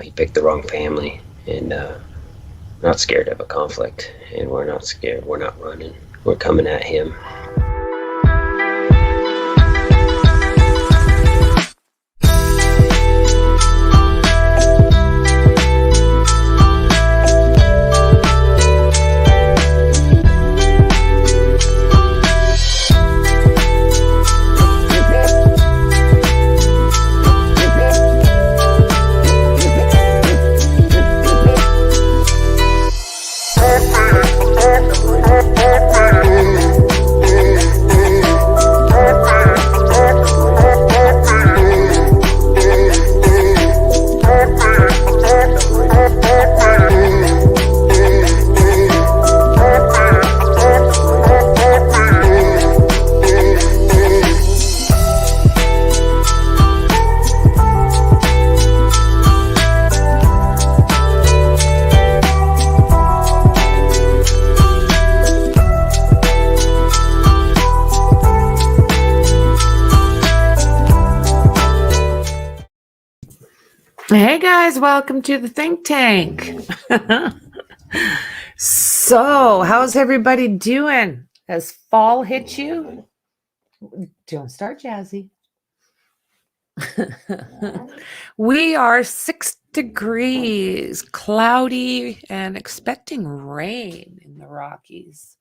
he picked the wrong family, and not scared of a conflict, and we're not scared. We're not running. We're coming at him. Hey guys, welcome to the think tank. So, how's everybody doing? Has fall hit you? Don't start, Jazzy. We are 6 degrees, cloudy, and expecting rain in the Rockies.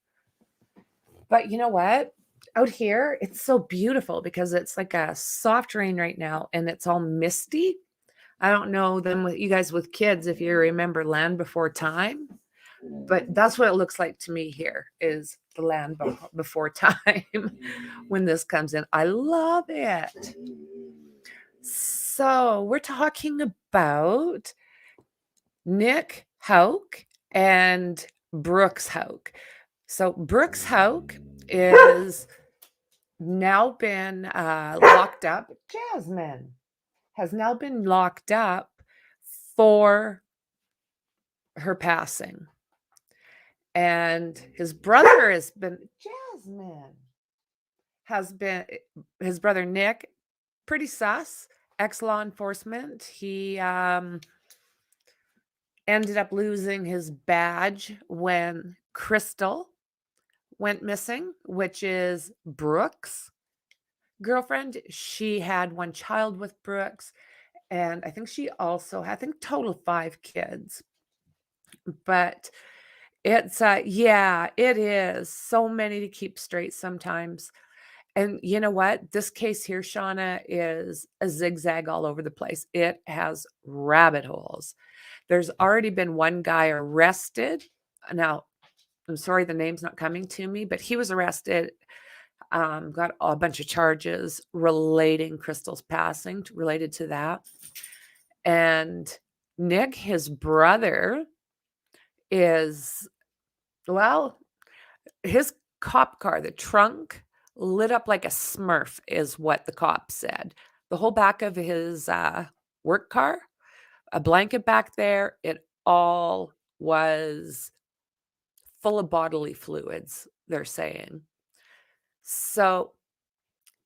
But you know what? Out here, it's so beautiful because it's like a soft rain right now and it's all misty. I don't know them with you guys with kids if you remember Land Before Time, but that's what it looks like to me here is the Land Before Time when this comes in. I love it. So we're talking about Nick Hauk and Brooks Hauk. So Brooks Hauk is now been locked up. Jasmine has now been locked up for her passing. And his brother his brother Nick, pretty sus, ex-law enforcement. He ended up losing his badge when Chrystal went missing, which is Brooks' girlfriend. She had one child with Brooks, and I think she also had, total 5 kids. But it's yeah, it is so many to keep straight sometimes. And you know what? This case here, Shauna, is a zigzag all over the place. It has rabbit holes. There's already been one guy arrested. Now, I'm sorry the name's not coming to me, but he was arrested, got a bunch of charges relating Chrystal's passing, related to that. And Nick, his brother, is, well, his cop car, the trunk lit up like a Smurf is what the cop said. The whole back of his work car, a blanket back there, it all was full of bodily fluids, they're saying. So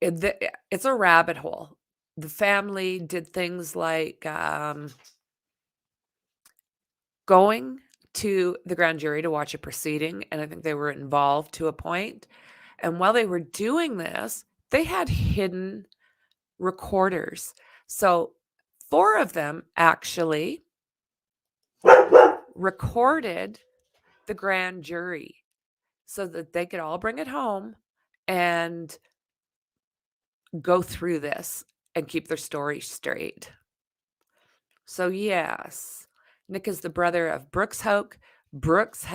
it's a rabbit hole. The family did things like going to the grand jury to watch a proceeding, and I think they were involved to a point. And while they were doing this, they had hidden recorders. So 4 of them actually recorded the grand jury so that they could all bring it home and go through this and keep their story straight. So yes, Nick is the brother of Brooks Hauk. Brooks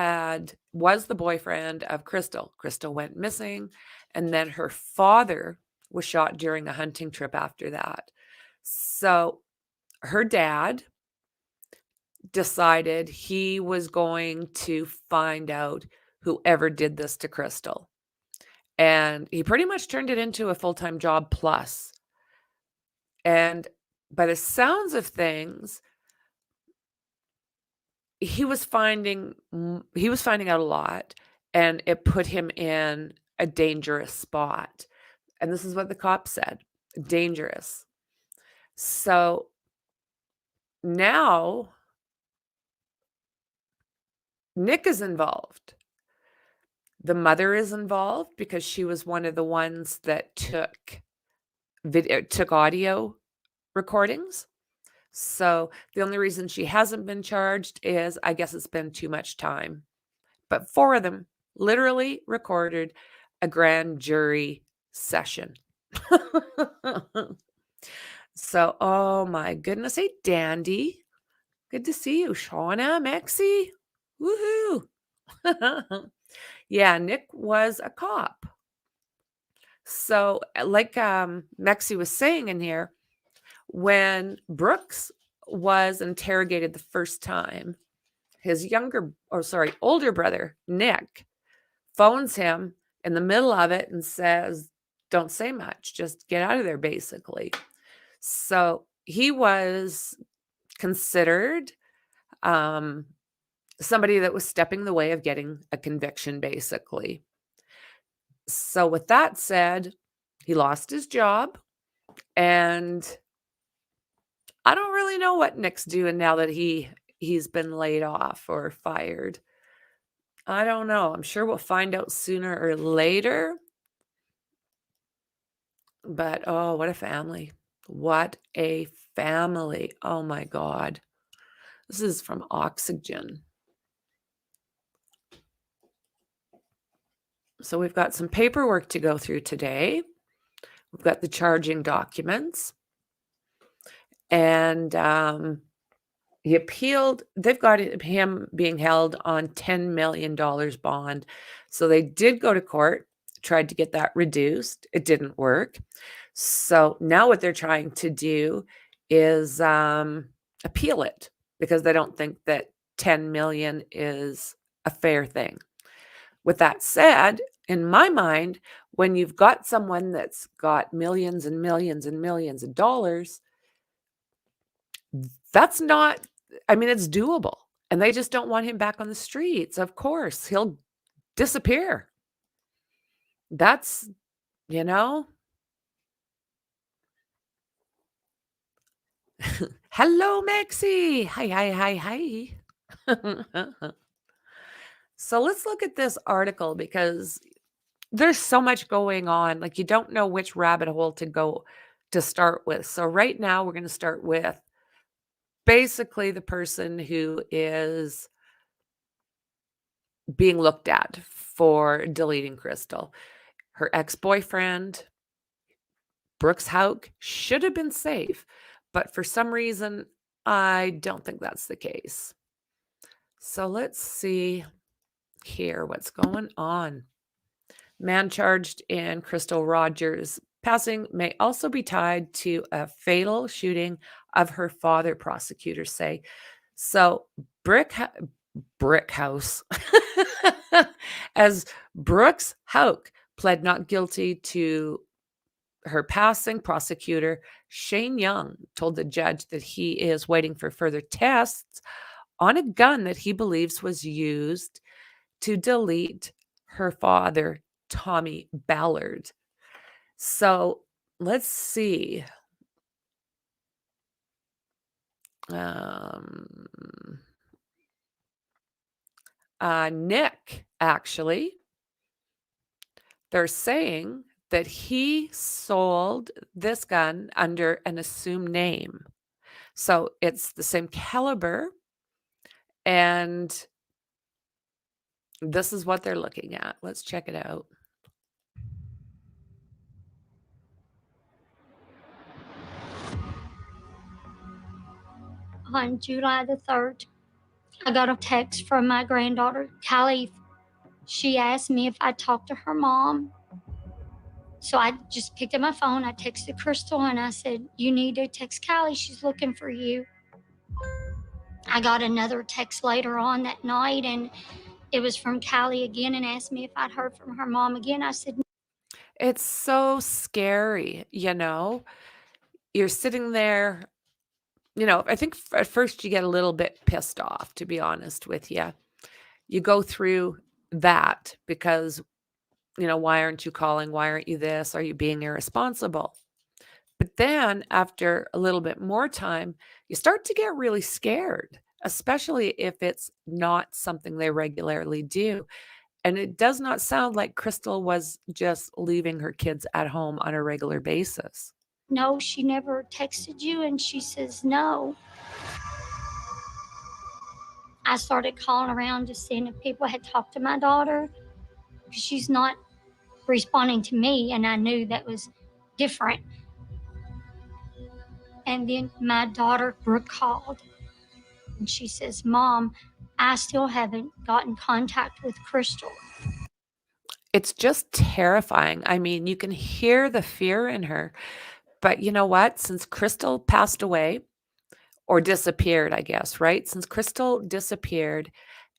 was the boyfriend of Chrystal. Chrystal went missing, and then her father was shot during a hunting trip after that. So her dad decided he was going to find out whoever did this to Chrystal. And he pretty much turned it into a full-time job plus. And by the sounds of things, he was finding out a lot, and it put him in a dangerous spot. And this is what the cop said, dangerous. So now Nick is involved. The mother is involved because she was one of the ones that took audio recordings. So the only reason she hasn't been charged is, I guess, it's been too much time. But 4 of them literally recorded a grand jury session. So, oh my goodness. Hey, Dandy. Good to see you. Shauna, Maxie. Woohoo. Yeah, Nick was a cop. So, like Maxie was saying in here, when Brooks was interrogated the first time, his older brother, Nick, phones him in the middle of it and says, "Don't say much, just get out of there," basically. So he was considered somebody that was stepping the way of getting a conviction, basically. So with that said, he lost his job, and I don't really know what Nick's doing now that he's been laid off or fired. I don't know. I'm sure we'll find out sooner or later. But oh, what a family. What a family. Oh my God. This is from Oxygen. So we've got some paperwork to go through today. We've got the charging documents. And he appealed. They've got him being held on $10 million bond. So they did go to court, tried to get that reduced. It didn't work. So now what they're trying to do is appeal it because they don't think that 10 million is a fair thing. With that said, in my mind, when you've got someone that's got millions and millions and millions of dollars, that's not, I mean, it's doable. And they just don't want him back on the streets. Of course, he'll disappear. That's, you know. Hello, Maxie. Hi, hi, hi, hi. So let's look at this article because there's so much going on. Like, you don't know which rabbit hole to go to start with. So right now we're going to start with basically the person who is being looked at for deleting Chrystal. Her ex-boyfriend, Brooks Hauk, should have been safe, but for some reason, I don't think that's the case. So let's see here what's going on. Man charged in Chrystal Rogers' passing may also be tied to a fatal shooting of her father, prosecutors say. So Brick House, as Brooks Hauk pled not guilty to her passing, prosecutor Shane Young told the judge that he is waiting for further tests on a gun that he believes was used to delete her father, Tommy Ballard. So let's see. Nick, actually, they're saying that he sold this gun under an assumed name. So it's the same caliber, and this is what they're looking at. Let's check it out. On July the 3rd, I got a text from my granddaughter, Callie. She asked me if I talked to her mom. So I just picked up my phone. I texted Chrystal and I said, "You need to text Callie. She's looking for you." I got another text later on that night, and it was from Callie again and asked me if I'd heard from her mom again. I said, It's so scary, you know? You're sitting there, you know, I think at first you get a little bit pissed off, to be honest with you. You go through that because, you know, why aren't you calling? Why aren't you this? Are you being irresponsible? But then after a little bit more time, you start to get really scared, especially if it's not something they regularly do. And it does not sound like Chrystal was just leaving her kids at home on a regular basis. No, she never texted you. And she says, no. I started calling around just seeing if people had talked to my daughter, because she's not responding to me, and I knew that was different. And then my daughter, Brooke, called, and she says, Mom, I still haven't gotten contact with Chrystal. It's just terrifying. I mean, you can hear the fear in her. But you know what? Since Chrystal passed away, or disappeared, I guess, right? Since Chrystal disappeared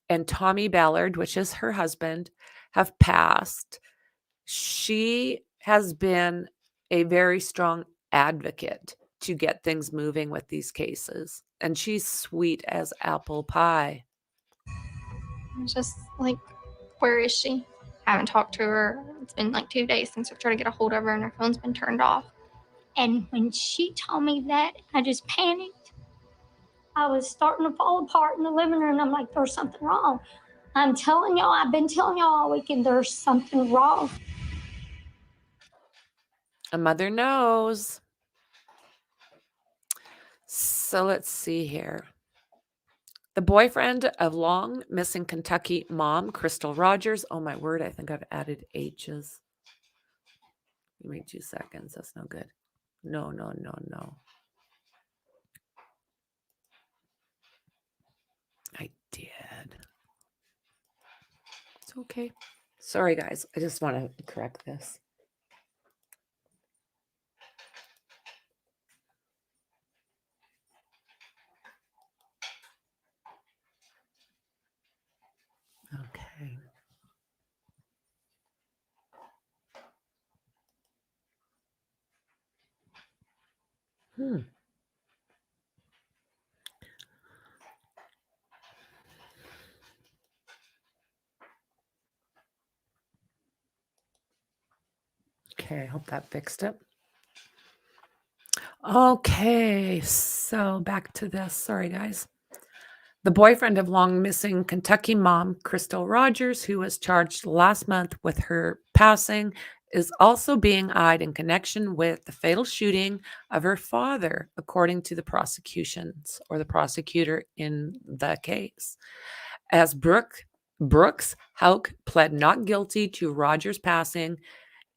and Tommy Ballard, which is her husband, have passed, she has been a very strong advocate to get things moving with these cases. And she's sweet as apple pie. It's just like, where is she? I haven't talked to her. It's been like 2 days since I've tried to get a hold of her, and her phone's been turned off. And when she told me that, I just panicked. I was starting to fall apart in the living room. I'm like, there's something wrong. I'm telling y'all, I've been telling y'all all weekend, there's something wrong. A mother knows. So let's see here. The boyfriend of long missing Kentucky mom, Chrystal Rogers. Oh my word, I think I've added H's. Give me 2 seconds. That's no good. No. I did. It's okay. Sorry, guys. I just want to correct this. Okay. Okay, I hope that fixed it. Okay, so back to this. Sorry, guys. The boyfriend of long missing Kentucky mom, Chrystal Rogers, who was charged last month with her passing, is also being eyed in connection with the fatal shooting of her father, according to the prosecutions or the prosecutor in the case. As Brooks Houck pled not guilty to Rogers' passing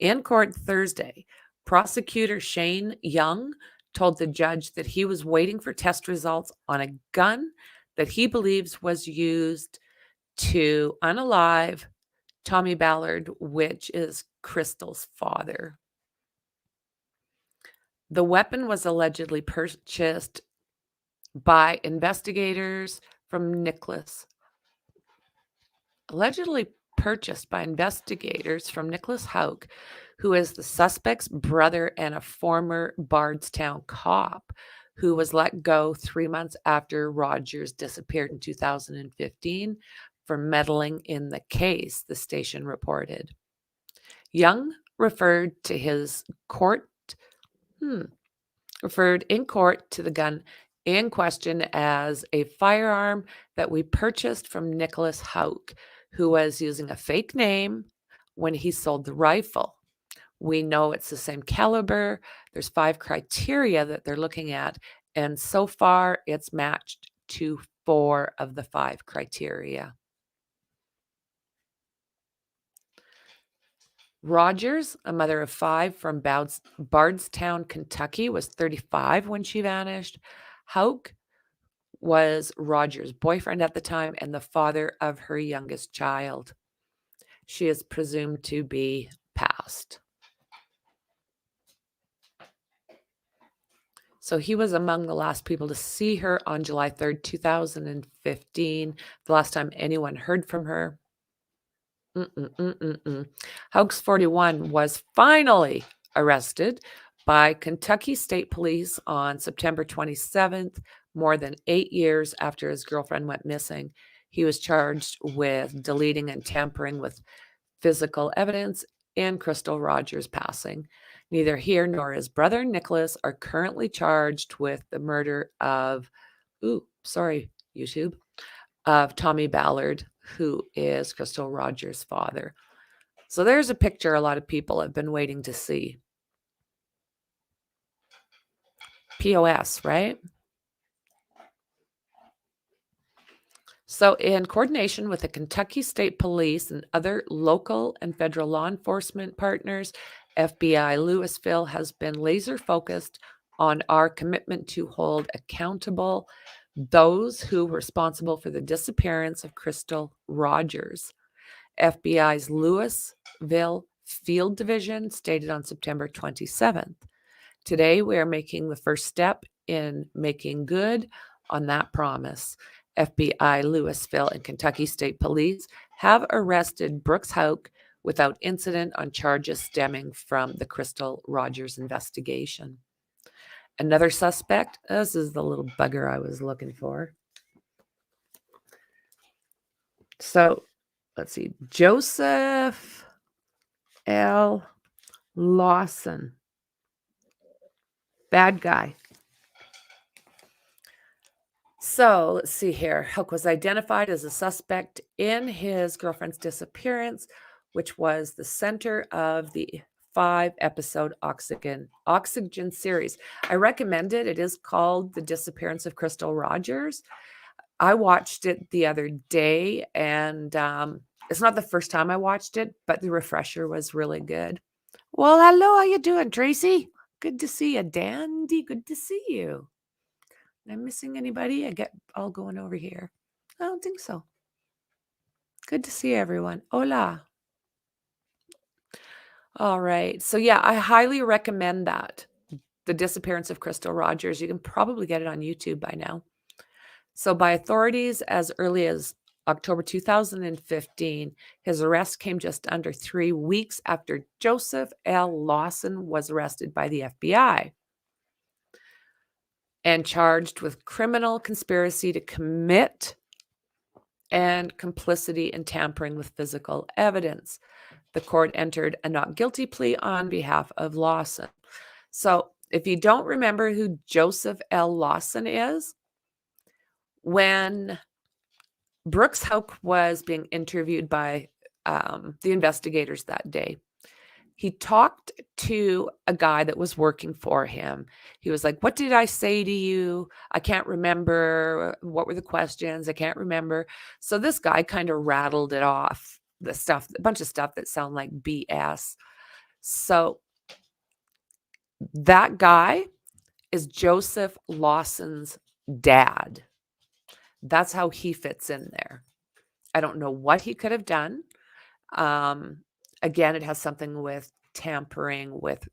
in court Thursday, prosecutor Shane Young told the judge that he was waiting for test results on a gun that he believes was used to unalive Tommy Ballard, which is Chrystal's father. The weapon was allegedly purchased by investigators from Nicholas Houck, who is the suspect's brother and a former Bardstown cop who was let go 3 months after Rogers disappeared in 2015 for meddling in the case, the station reported. Young referred in court to the gun in question as a firearm that we purchased from Nicholas Houck, who was using a fake name when he sold the rifle. We know it's the same caliber. There's 5 criteria that they're looking at, and so far it's matched to 4 of the 5 criteria. Rogers, a mother of 5 from Bardstown, Kentucky, was 35 when she vanished. Houck was Rogers' boyfriend at the time and the father of her youngest child. She is presumed to be passed. So he was among the last people to see her on July 3rd, 2015, the last time anyone heard from her. Houck's 41 was finally arrested by Kentucky State Police on September 27th, more than 8 years after his girlfriend went missing. He was charged with deleting and tampering with physical evidence in Chrystal Rogers' passing. Neither he nor his brother Nicholas are currently charged with the murder of, YouTube, of Tommy Ballard, who is Chrystal Rogers' father. So there's a picture a lot of people have been waiting to see. POS, right? So in coordination with the Kentucky State Police and other local and federal law enforcement partners, FBI Louisville has been laser focused on our commitment to hold accountable those who were responsible for the disappearance of Chrystal Rogers. FBI's Louisville Field Division stated on September 27th. Today, we are making the first step in making good on that promise. FBI Louisville and Kentucky State Police have arrested Brooks Houck without incident on charges stemming from the Chrystal Rogers investigation. Another suspect, this is the little bugger I was looking for. So let's see, Joseph L. Lawson. Bad guy. So let's see here. Houck was identified as a suspect in his girlfriend's disappearance, which was the center of the 5-episode Oxygen series. I recommend it. It is called The Disappearance of Chrystal Rogers. I watched it the other day, and it's not the first time I watched it, but the refresher was really good. Well, hello. How you doing, Tracy? Good to see you. Dandy, good to see you. Am I missing anybody? I get all going over here. I don't think so. Good to see everyone. Hola. All right. So yeah, I highly recommend that. The Disappearance of Chrystal Rogers. You can probably get it on YouTube by now. So by authorities as early as October 2015, his arrest came just under 3 weeks after Joseph L. Lawson was arrested by the FBI and charged with criminal conspiracy to commit and complicity in tampering with physical evidence. The court entered a not guilty plea on behalf of Lawson. So if you don't remember who Joseph L. Lawson is, when Brooks Houck was being interviewed by the investigators that day, he talked to a guy that was working for him. He was like, "What did I say to you? I can't remember. What were the questions? I can't remember." So this guy kind of rattled it off, the stuff, a bunch of stuff that sound like BS. So that guy is Joseph Lawson's dad. That's how he fits in there. I don't know what he could have done. Again, it has something with tampering with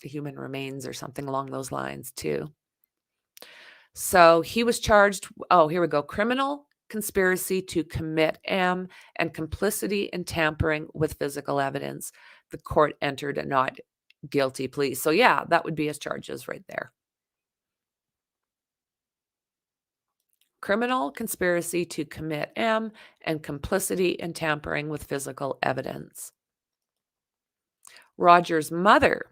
the human remains or something along those lines too. So he was charged, here we go, criminal conspiracy to commit and complicity in tampering with physical evidence. The court entered a not guilty plea. So yeah, that would be his charges right there. Criminal conspiracy to commit and complicity in tampering with physical evidence. Roger's mother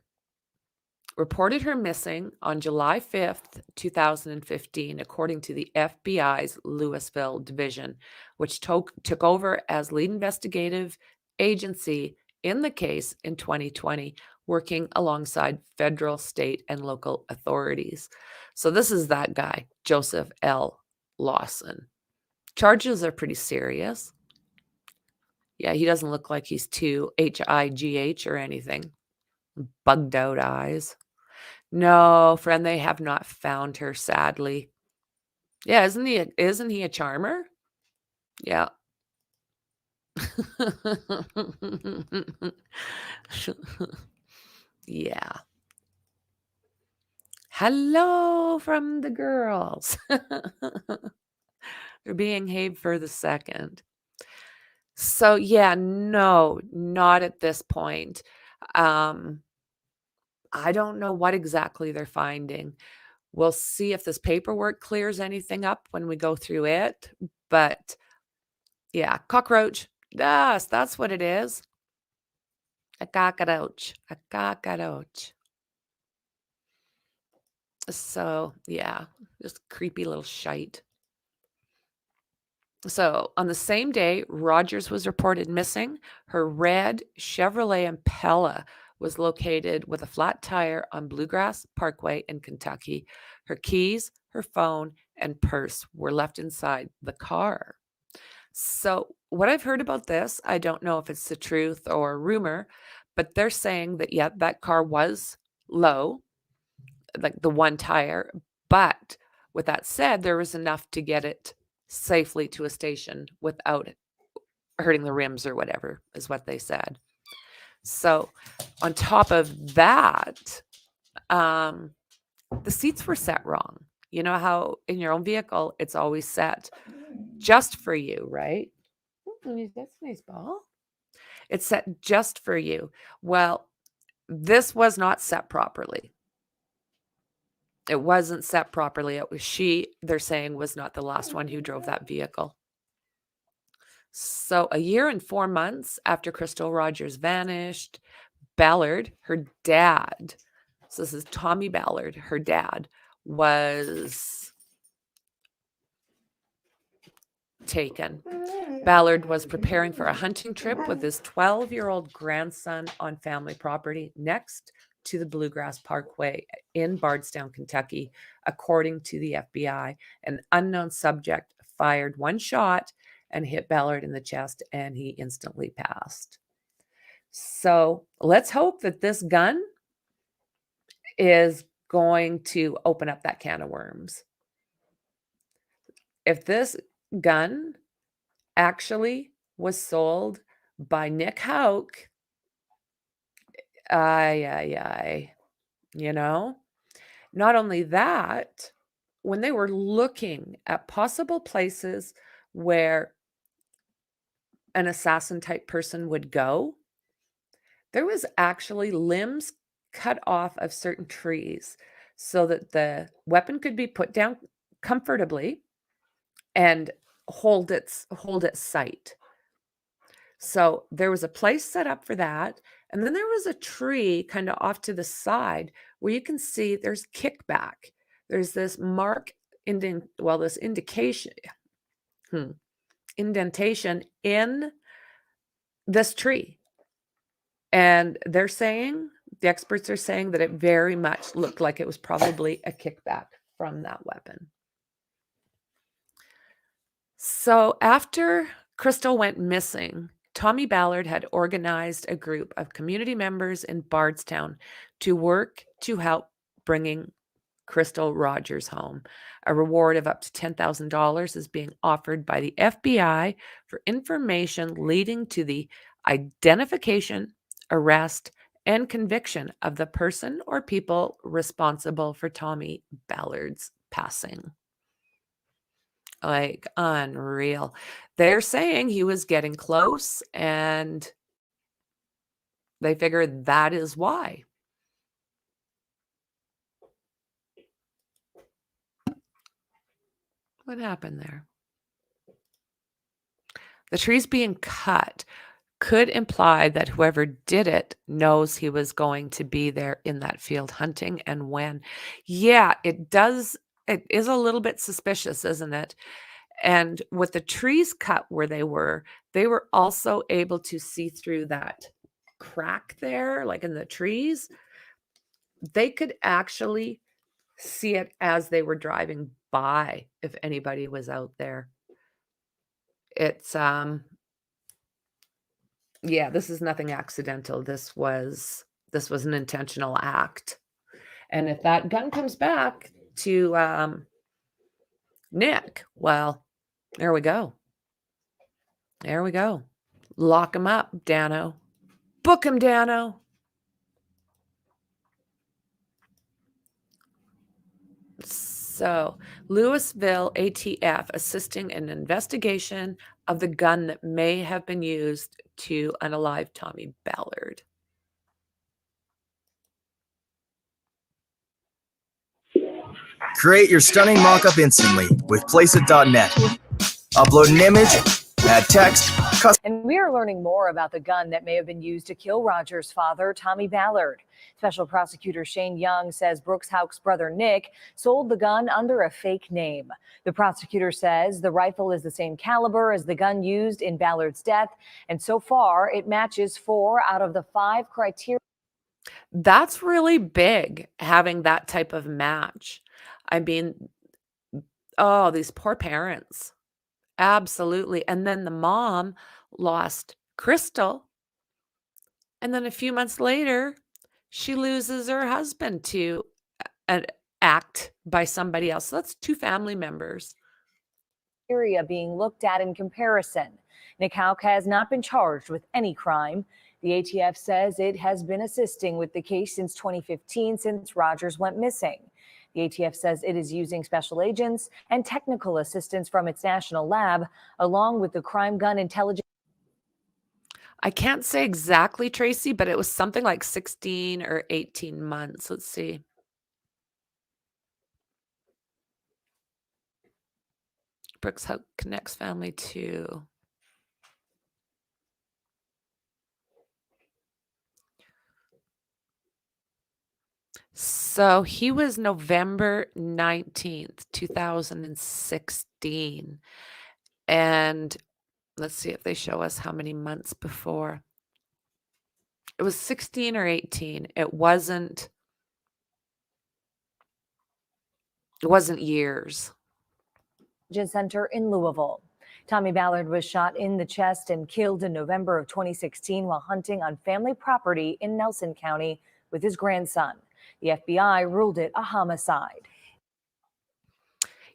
reported her missing on July 5th, 2015, according to the FBI's Louisville Division, which took over as lead investigative agency in the case in 2020, working alongside federal, state, and local authorities. So this is that guy, Joseph L. Lawson. Charges are pretty serious. Yeah, he doesn't look like he's too HIGH or anything. Bugged out eyes. No, friend, they have not found her, sadly. Yeah, isn't he a charmer? Yeah. Yeah. Hello from the girls. They're being behaved for the second. So yeah, no, not at this point. I don't know what exactly they're finding. We'll see if this paperwork clears anything up when we go through it. But yeah, cockroach. Yes, that's what it is. A cockroach. A cockroach. So, yeah, just creepy little shite. So, on the same day Rogers was reported missing, her red Chevrolet Impala was located with a flat tire on Bluegrass Parkway in Kentucky. Her keys, her phone, and purse were left inside the car. So, what I've heard about this, I don't know if it's the truth or a rumor, but they're saying that, yeah, that car was low, like the one tire. But with that said, there was enough to get it safely to a station without hurting the rims or whatever, is what they said. So, on top of that, the seats were set wrong. You know how in your own vehicle, it's always set just for you, right? That's a nice ball. It's set just for you. Well, this was not set properly. It wasn't set properly. It was they're saying, was not the last one who drove that vehicle. So, a year and 4 months after Chrystal Rogers vanished, Ballard, her dad, so this is Tommy Ballard, her dad, was taken. Ballard was preparing for a hunting trip with his 12-year-old grandson on family property next to the Bluegrass Parkway in Bardstown, Kentucky. According to the FBI, an unknown subject fired one shot and hit Ballard in the chest, and he instantly passed. So let's hope that this gun is going to open up that can of worms. If this gun actually was sold by Nick Houck, you know, not only that, when they were looking at possible places where an assassin type person would go, there was actually limbs cut off of certain trees so that the weapon could be put down comfortably and hold its sight. So there was a place set up for that. And then there was a tree kind of off to the side where you can see there's kickback. There's this this indentation in this tree. And the experts are saying that it very much looked like it was probably a kickback from that weapon. So after Chrystal went missing, Tommy Ballard had organized a group of community members in Bardstown to work to help bringing Chrystal Rogers home. A reward of up to $10,000 is being offered by the FBI for information leading to the identification, arrest, and conviction of the person or people responsible for Tommy Ballard's passing. Like, unreal. They're saying he was getting close, and they figured that is why. What happened there? The trees being cut could imply that whoever did it knows he was going to be there in that field hunting and when. Yeah, it does. It is a little bit suspicious, isn't it? And with the trees cut where they were also able to see through that crack there, like in the trees. They could actually see it as they were driving by if anybody was out there. It's yeah, this is nothing accidental. This was an intentional act. And if that gun comes back to Nick, well, there we go. There we go. Lock him up, Dano. Book him, Dano. So, Louisville ATF assisting in an investigation of the gun that may have been used to unalive Tommy Ballard. Create your stunning mock-up instantly with Placeit.net. Upload an image, add text, And we are are learning more about the gun that may have been used to kill Roger's father, Tommy Ballard. Special prosecutor Shane Young says Brooks Houck's brother Nick sold the gun under a fake name. The prosecutor says the rifle is the same caliber as the gun used in Ballard's death, and so far it matches 4 out of the 5 criteria. That's really big, having that type of match. I mean, oh, these poor parents. Absolutely. And then the mom lost Chrystal. And then a few months later, she loses her husband to an act by somebody else. So that's 2 family members. Being looked at in comparison. Nick Houck has not been charged with any crime. The ATF says it has been assisting with the case since 2015, since Rogers went missing. The ATF says it is using special agents and technical assistance from its national lab, along with the crime gun intelligence. I can't say exactly, Tracy, but it was something like 16 or 18 months. Let's see. Brooks Houck connects family to. So he was November 19th, 2016. And let's see if they show us how many months before. It was 16 or 18. It wasn't years. Center in Louisville. Tommy Ballard was shot in the chest and killed in November of 2016 while hunting on family property in Nelson County with his grandson. The FBI ruled it a homicide.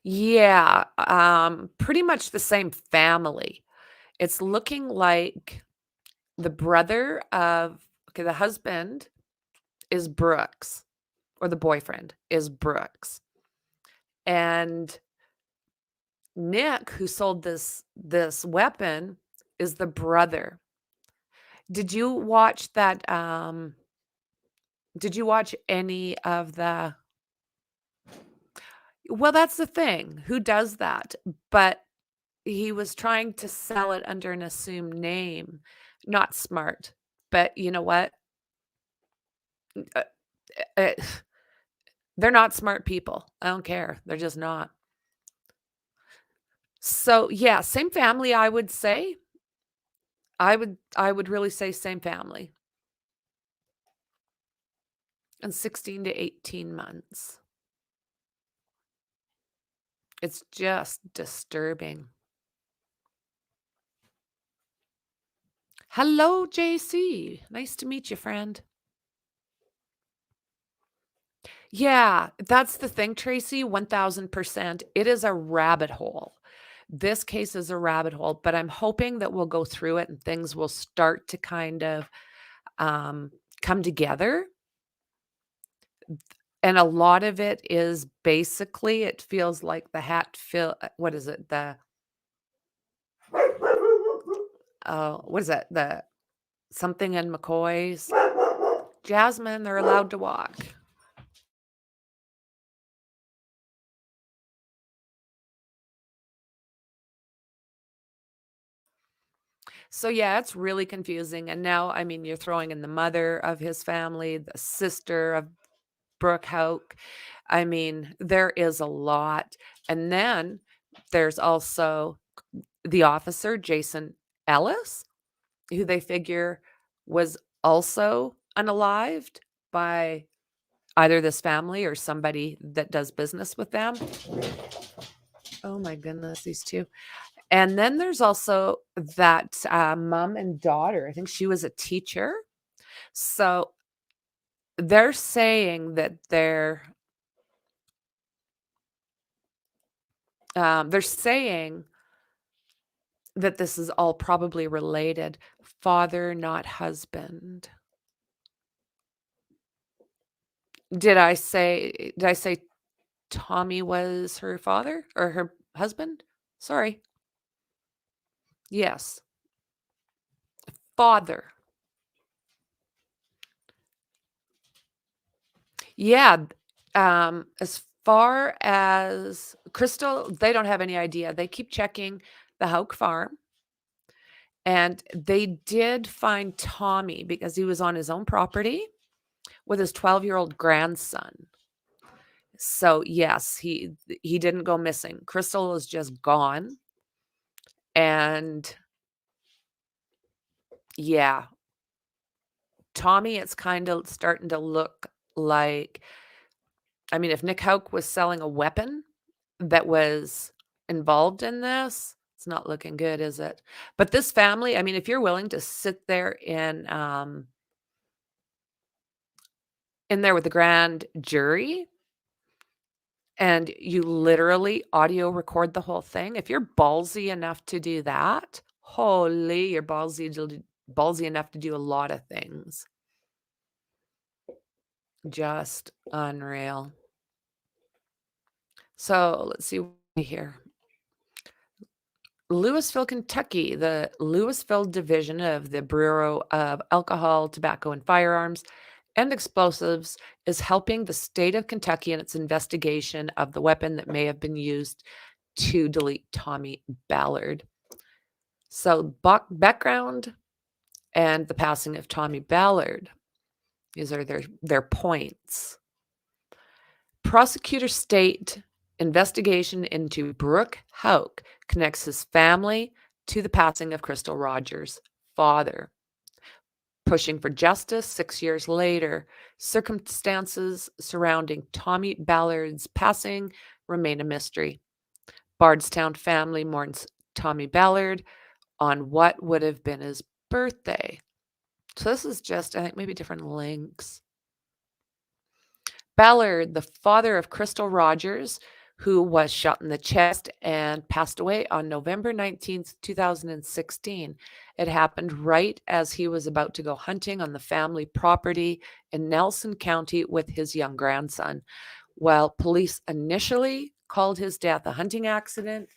Yeah, pretty much the same family. It's looking like the brother of, okay, the husband is Brooks, or the boyfriend is Brooks. And Nick, who sold this weapon, is the brother. Did you watch that? Did you watch any of the? Well, that's the thing. Who does that? But he was trying to sell it under an assumed name. Not smart. But you know what? Uh, uh, they're not smart people. I don't care. They're just not. So yeah, same family, I would say. I would really say same family. And 16 to 18 months. It's just disturbing. Hello, JC. Nice to meet you, friend. Yeah, that's the thing, Tracy, 1000%. It is a rabbit hole. This case is a rabbit hole, but I'm hoping that we'll go through it and things will start to kind of come together. And a lot of it is basically, it feels like the what is it? What is that? The something in McCoy's. Jasmine, they're allowed to walk. So yeah, it's really confusing. And now, I mean, you're throwing in the mother of his family, the sister of Brooke Houck. I mean, there is a lot. And then there's also the officer, Jason Ellis, who they figure was also unalived by either this family or somebody that does business with them. Oh my goodness, these two. And then there's also that mom and daughter. I think she was a teacher. So they're saying that they're saying that this is all probably related. Father, not husband. Did I say Tommy was her father or her husband? Sorry. Yes. Father. Yeah. As far as Chrystal, they don't have any idea. They keep checking the Houck farm. And they did find Tommy because he was on his own property with his 12-year-old grandson. So yes, he didn't go missing. Chrystal was just gone. And yeah, Tommy, it's kind of starting to look like, I mean, if Nick Hauk was selling a weapon that was involved in this, it's not looking good, is it? But this family, I mean, if you're willing to sit there in there with the grand jury and you literally audio record the whole thing, if you're ballsy enough to do that, holy, you're ballsy enough to do a lot of things. Just unreal. So let's see here. Louisville, Kentucky, the Louisville division of the Bureau of Alcohol, Tobacco, and Firearms and Explosives is helping the state of Kentucky in its investigation of the weapon that may have been used to delete Tommy Ballard. So background and the passing of Tommy Ballard. These are their points. Prosecutor state investigation into Brooke Hauk connects his family to the passing of Chrystal Rogers' father. Pushing for justice 6 years later, circumstances surrounding Tommy Ballard's passing remain a mystery. Bardstown family mourns Tommy Ballard on what would have been his birthday. So this is just, I think, maybe different links. Ballard, the father of Chrystal Rogers, who was shot in the chest and passed away on November 19th, 2016. It happened right as he was about to go hunting on the family property in Nelson County with his young grandson. While police initially called his death a hunting accident,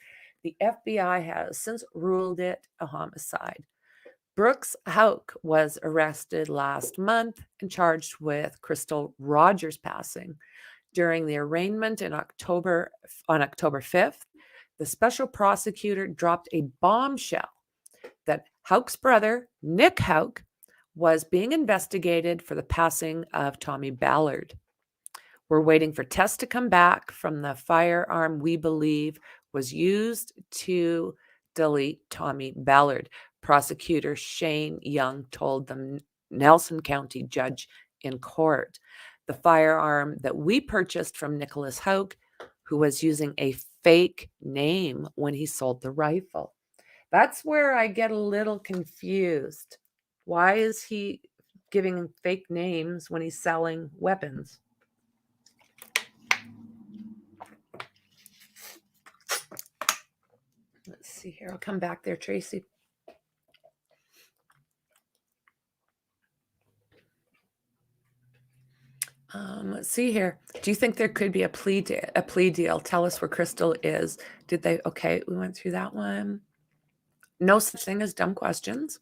the FBI has since ruled it a homicide. Brooks Hauk was arrested last month and charged with Chrystal Rogers' passing. During the arraignment on October 5th, the special prosecutor dropped a bombshell that Hauk's brother, Nick Hauk, was being investigated for the passing of Tommy Ballard. We're waiting for tests to come back from the firearm we believe was used to delete Tommy Ballard. Prosecutor Shane Young told the Nelson County judge in court. The firearm that we purchased from Nicholas Hauk, who was using a fake name when he sold the rifle. That's where I get a little confused. Why is he giving fake names when he's selling weapons? Let's see here. I'll come back there, Tracy. Let's see here. Do you think there could be a plea deal? Tell us where Chrystal is. Did they? Okay, we went through that one. No such thing as dumb questions.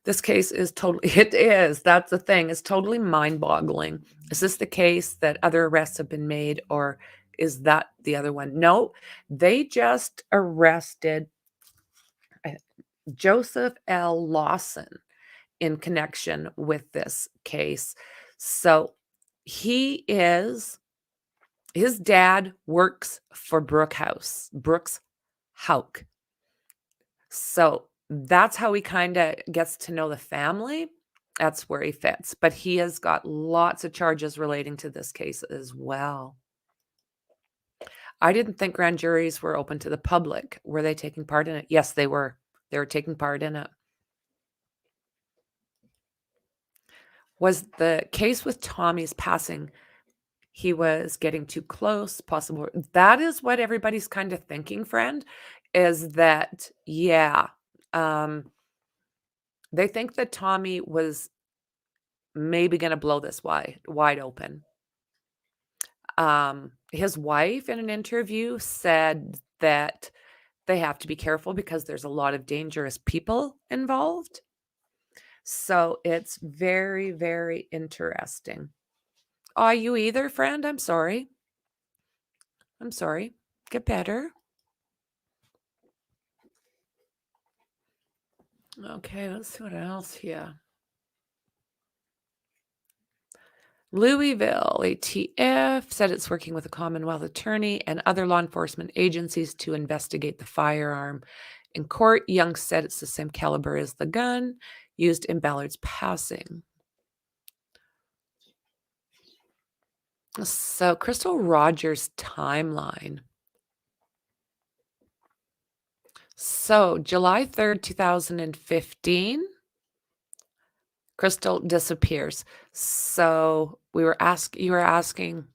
This case is totally, it is. That's the thing. It's totally mind-boggling. Is this the case that other arrests have been made, or is that the other one? No, they just arrested Joseph L. Lawson in connection with this case. So his dad works for Brooks Hauk. So that's how he kind of gets to know the family. That's where he fits. But he has got lots of charges relating to this case as well. I didn't think grand juries were open to the public. Were they taking part in it? Yes, they were. They were taking part in it. Was the case with Tommy's passing, he was getting too close, possible? That is what everybody's kind of thinking, friend, is that, yeah, they think that Tommy was maybe going to blow this wide open. His wife in an interview said that they have to be careful because there's a lot of dangerous people involved. So it's very, very interesting. Are you either, friend? I'm sorry. I'm sorry. Get better. Okay, let's see what else here. Louisville ATF said it's working with a Commonwealth attorney and other law enforcement agencies to investigate the firearm. In court, Young said it's the same caliber as the gun used in Ballard's passing. So, Chrystal Rogers' timeline. So, July 3rd, 2015, Chrystal disappears. So, you were asking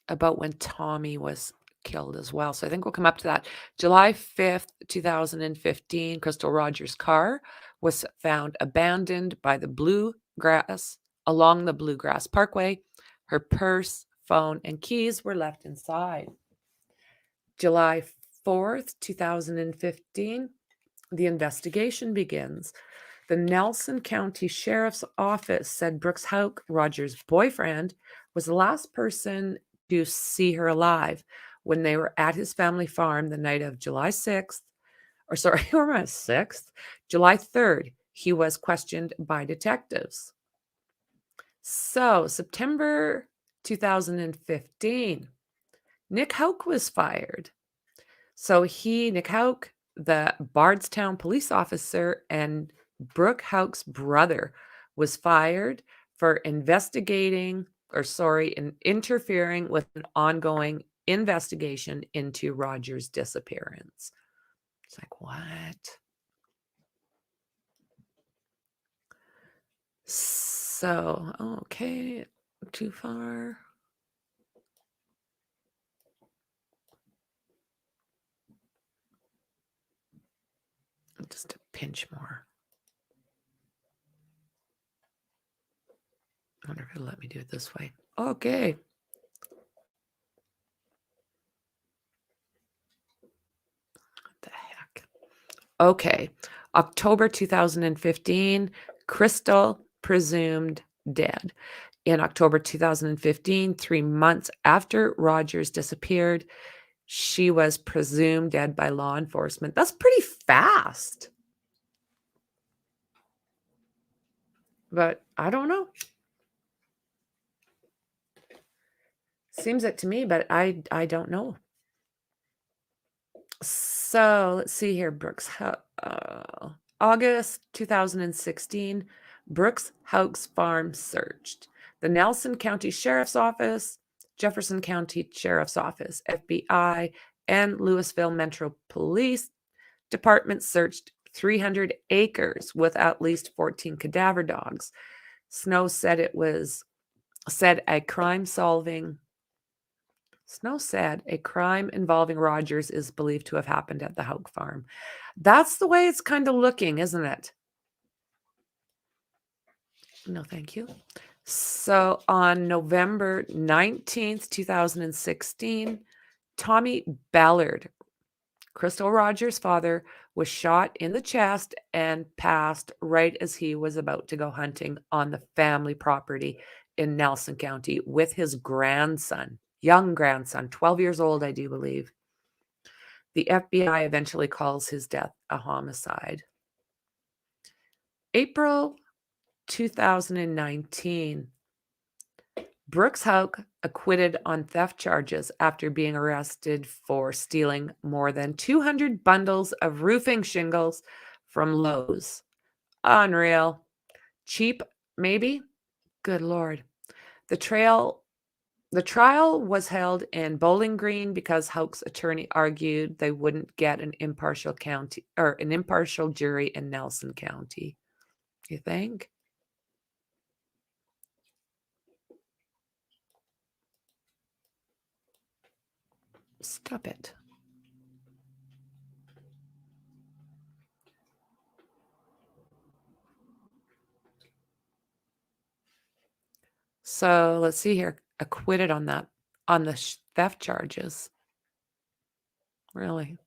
about when Tommy was killed as well. So I think we'll come up to that. July 5th, 2015, Chrystal Rogers' car was found abandoned by the Bluegrass along the Bluegrass Parkway. Her purse, phone, and keys were left inside. July 4th, 2015, the investigation begins. The Nelson County Sheriff's Office said Brooks Houck, Rogers' boyfriend, was the last person to see her alive when they were at his family farm the night of July 6th, or sorry, HEUERMANN 6th, July 3rd. He was questioned by detectives. So, September 2015, Nick Houck was fired. So Nick Houck, the Bardstown police officer, and Brooke Houck's brother was fired for interfering with an ongoing investigation into Rogers' disappearance. It's like, what? So, okay, too far. Just a pinch more. I wonder if it'll let me do it this way. Okay. What the heck? Okay. October 2015, Chrystal presumed dead. In October 2015, 3 months after Rogers disappeared, she was presumed dead by law enforcement. That's pretty fast. But I don't know. Seems it to me, but I don't know. So let's see here. Brooks, August 2016, Brooks Houck's farm searched. The Nelson County Sheriff's Office, Jefferson County Sheriff's Office, FBI, and Louisville Metro Police Department searched 300 acres with at least 14 cadaver dogs. Snow said a crime involving Rogers is believed to have happened at the Houck farm. That's the way it's kind of looking, isn't it? No, thank you. So on November 19th, 2016, Tommy Ballard, Chrystal Rogers' father, was shot in the chest and passed right as he was about to go hunting on the family property in Nelson County with his grandson, young grandson, 12 years old, I do believe. The FBI eventually calls his death a homicide. April 2019, Brooks Houck acquitted on theft charges after being arrested for stealing more than 200 bundles of roofing shingles from Lowe's. Unreal. Cheap, maybe? Good Lord. The trial was held in Bowling Green because Houck's attorney argued they wouldn't get an impartial jury in Nelson County. You think? Stop it. So let's see here. Acquitted on the theft charges. Really?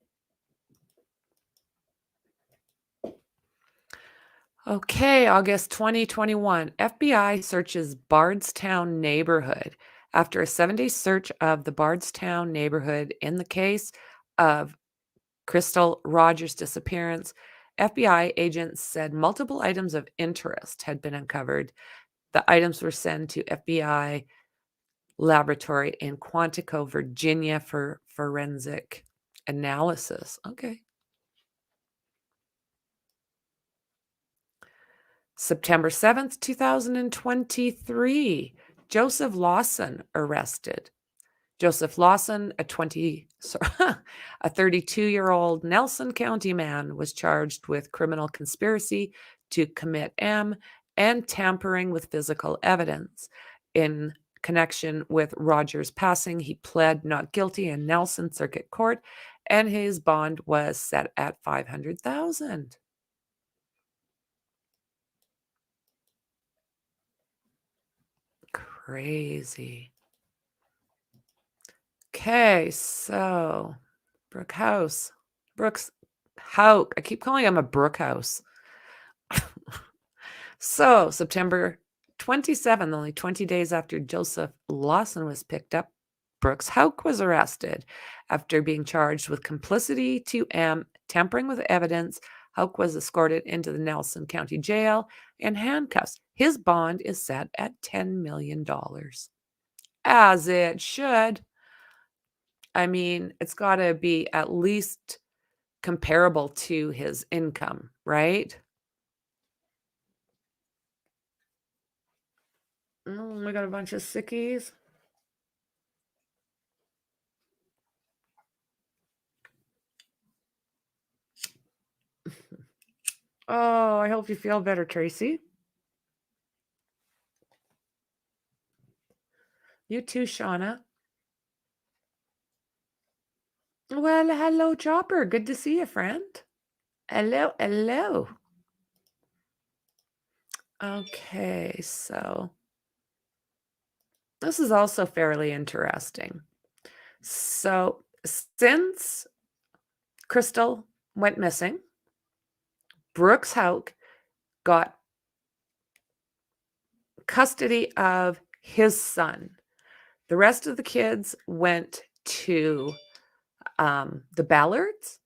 Okay, August 2021. FBI searches Bardstown neighborhood. After a 7-day search of the Bardstown neighborhood in the case of Chrystal Rogers' disappearance, FBI agents said multiple items of interest had been uncovered. The items were sent to FBI laboratory in Quantico, Virginia for forensic analysis. Okay. September 7th, 2023, Joseph Lawson arrested. Joseph Lawson, a 32-year-old Nelson County man, was charged with criminal conspiracy to commit M and tampering with physical evidence. In connection with Rogers' passing, he pled not guilty in Nelson Circuit Court, and his bond was set at $500,000. Crazy. Okay, so Brooks Hauk. I keep calling him a Brookhouse. So September 27th, only 20 days after Joseph Lawson was picked up, Brooks Hauk was arrested after being charged with complicity to M, tampering with evidence. Hauk was escorted into the Nelson County Jail in handcuffs. His bond is set at $10 million. As it should. I mean, it's got to be at least comparable to his income, right? We got a bunch of sickies. Oh, I hope you feel better, Tracy. You too, Shauna. Well, hello, Chopper. Good to see you, friend. Hello, hello. Okay, so this is also fairly interesting. So since Chrystal went missing, Brooks Hauk got custody of his son. The rest of the kids went to the Ballards.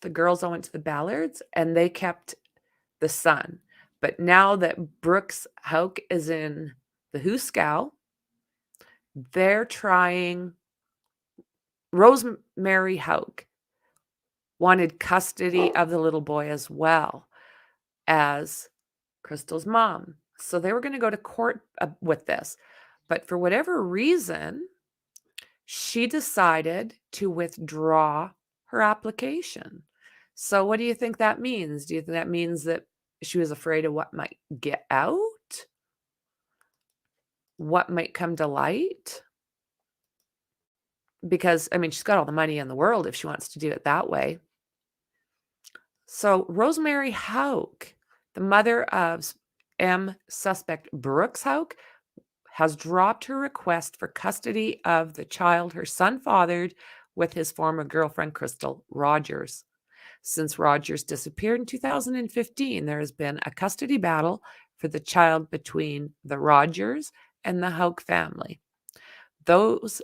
The girls all went to the Ballards, and they kept the son. But now that Brooks Hauk is in the Huskow, they're trying. Rosemary Hauk wanted custody of the little boy as well as Chrystal's mom. So they were going to go to court with this. But for whatever reason, she decided to withdraw her application. So what do you think that means? Do you think that means that she was afraid of what might get out? What might come to light? Because, I mean, she's got all the money in the world if she wants to do it that way. So Rosemary Hauk, the mother of M suspect Brooks Hauk, has dropped her request for custody of the child her son fathered with his former girlfriend, Chrystal Rogers. Since Rogers disappeared in 2015, there has been a custody battle for the child between the Rogers and the Hauk family. Those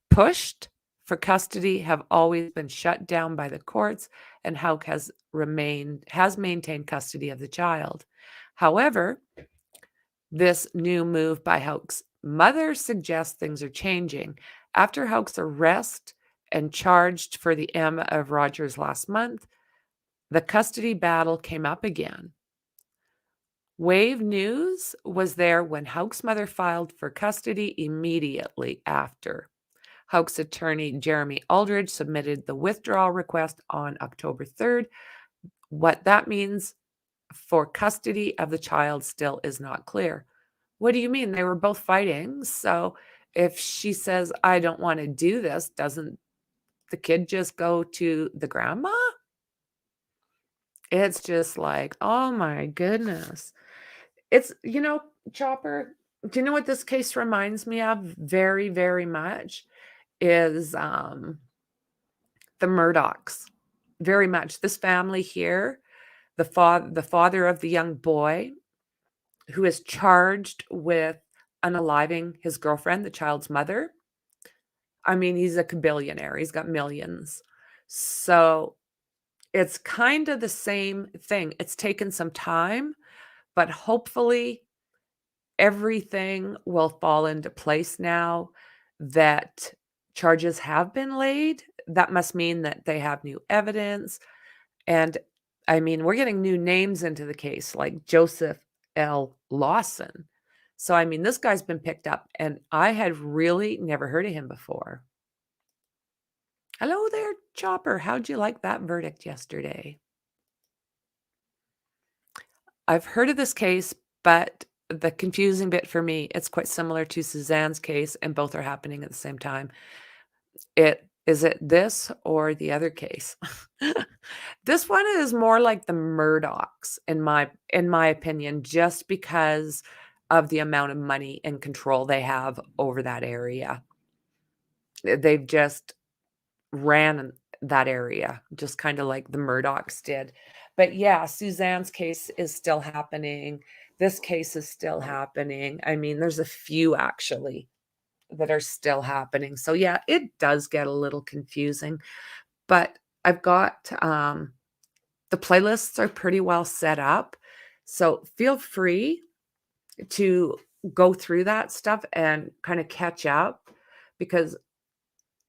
pushed for custody have always been shut down by the courts, and Hauk has maintained custody of the child. However, this new move by Hauk's mother suggests things are changing. After Hauk's arrest and charged for the M of Rogers last month, the custody battle came up again. Wave News was there when Hauk's mother filed for custody immediately after. Hauk's attorney, Jeremy Aldridge, submitted the withdrawal request on October 3rd. What that means for custody of the child still is not clear. What do you mean? They were both fighting. So if she says, I don't want to do this, doesn't the kid just go to the grandma? It's just like, oh my goodness. It's, Chopper, do you know what this case reminds me of very, very much? Is the Murdochs. Very much. This family here, the father of the young boy who is charged with unaliving his girlfriend, the child's mother. I mean, he's a billionaire. He's got millions. So it's kind of the same thing. It's taken some time, but hopefully everything will fall into place now that charges have been laid. That must mean that they have new evidence. And I mean, we're getting new names into the case, like Joseph L. Lawson. So, I mean, this guy's been picked up, and I had really never heard of him before. Hello there, Chopper. How'd you like that verdict yesterday? I've heard of this case, but the confusing bit for me, it's quite similar to Suzanne's case, and both are happening at the same time. Is it this or the other case? This one is more like the Murdochs, in my opinion, just because of the amount of money and control they have over that area. They've just ran that area, just kind of like the Murdochs did. But yeah, Suzanne's case is still happening. This case is still happening. I mean, there's a few actually that are still happening. So yeah, it does get a little confusing, but I've got the playlists are pretty well set up. So feel free to go through that stuff and kind of catch up, because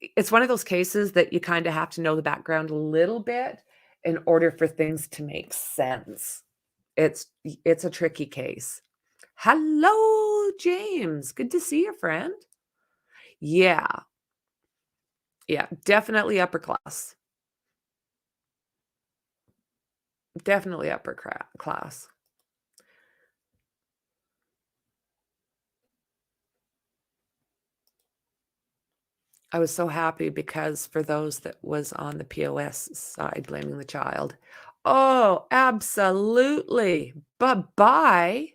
it's one of those cases that you kind of have to know the background a little bit in order for things to make sense. It's a tricky case. Hello, James. Good to see you, friend. Yeah. Yeah, definitely upper class. Definitely upper class. I was so happy because for those that was on the POS side blaming the child. Oh, absolutely. Bye-bye.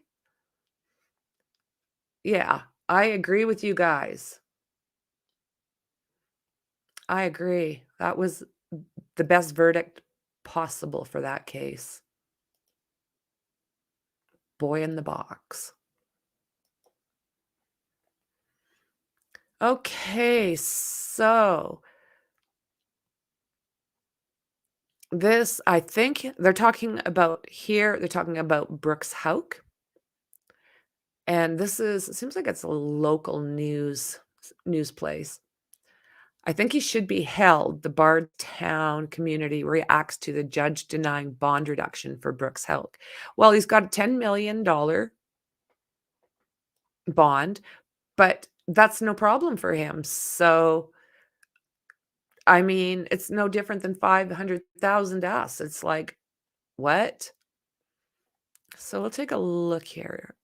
Yeah, I agree with you guys. I agree. That was the best verdict possible for that case. Boy in the box. Okay, so this, I think they're talking about here, they're talking about Brooks Hauk. And this is, it seems like it's a local news place. I think he should be held. The Bardstown community reacts to the judge denying bond reduction for Brooks Hauk. Well, he's got a $10 million bond, but that's no problem for him. So, I mean, it's no different than $500,000 to us. It's like, what? So we'll take a look here.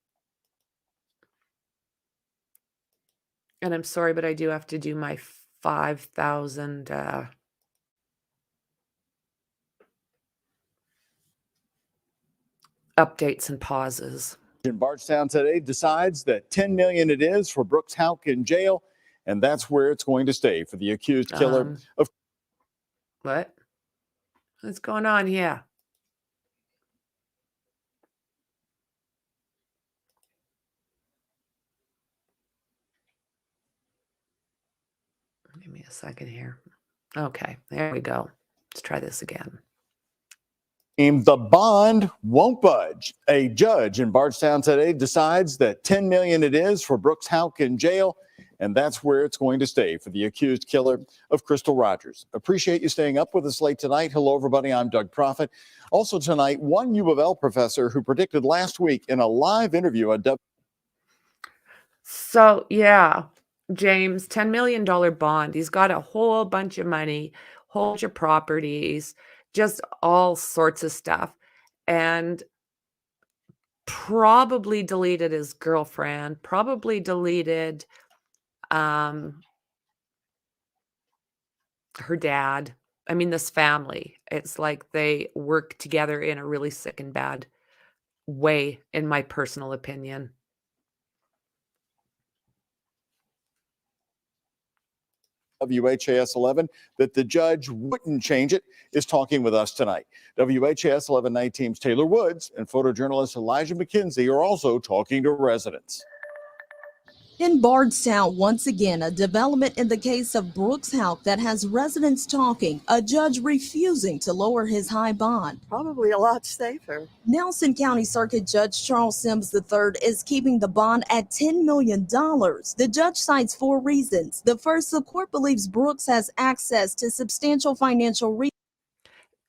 And I'm sorry, but I do have to do my 5,000 updates and pauses. In Bardstown today decides that $10 million it is for Brooks Hauk in jail, and that's where it's going to stay for the accused killer of. What? What's going on here? Give me a second here. Okay, there we go. Let's try this again. The bond won't budge. A judge in Bardstown today decides that $10 million it is for Brooks Hauk in jail, and that's where it's going to stay for the accused killer of Chrystal Rogers. Appreciate you staying up with us late tonight. Hello, everybody. I'm Doug Prophet. Also tonight, one U of L professor who predicted last week in a live interview at So, yeah, James, $10 million bond. He's got a whole bunch of money, whole bunch of properties, just all sorts of stuff. And probably deleted his girlfriend, probably deleted her dad. I mean, this family, it's like they work together in a really sick and bad way, in my personal opinion. WHAS 11 that the judge wouldn't change it is talking with us tonight. WHAS 11 night team's Taylor Woods and photojournalist Elijah McKenzie are also talking to residents. In Bardstown, once again, a development in the case of Brooks Houck that has residents talking, a judge refusing to lower his high bond. Probably a lot safer. Nelson County Circuit Judge Charles Sims III is keeping the bond at $10 million. The judge cites 4 reasons. The first, the court believes Brooks has access to substantial financial resources.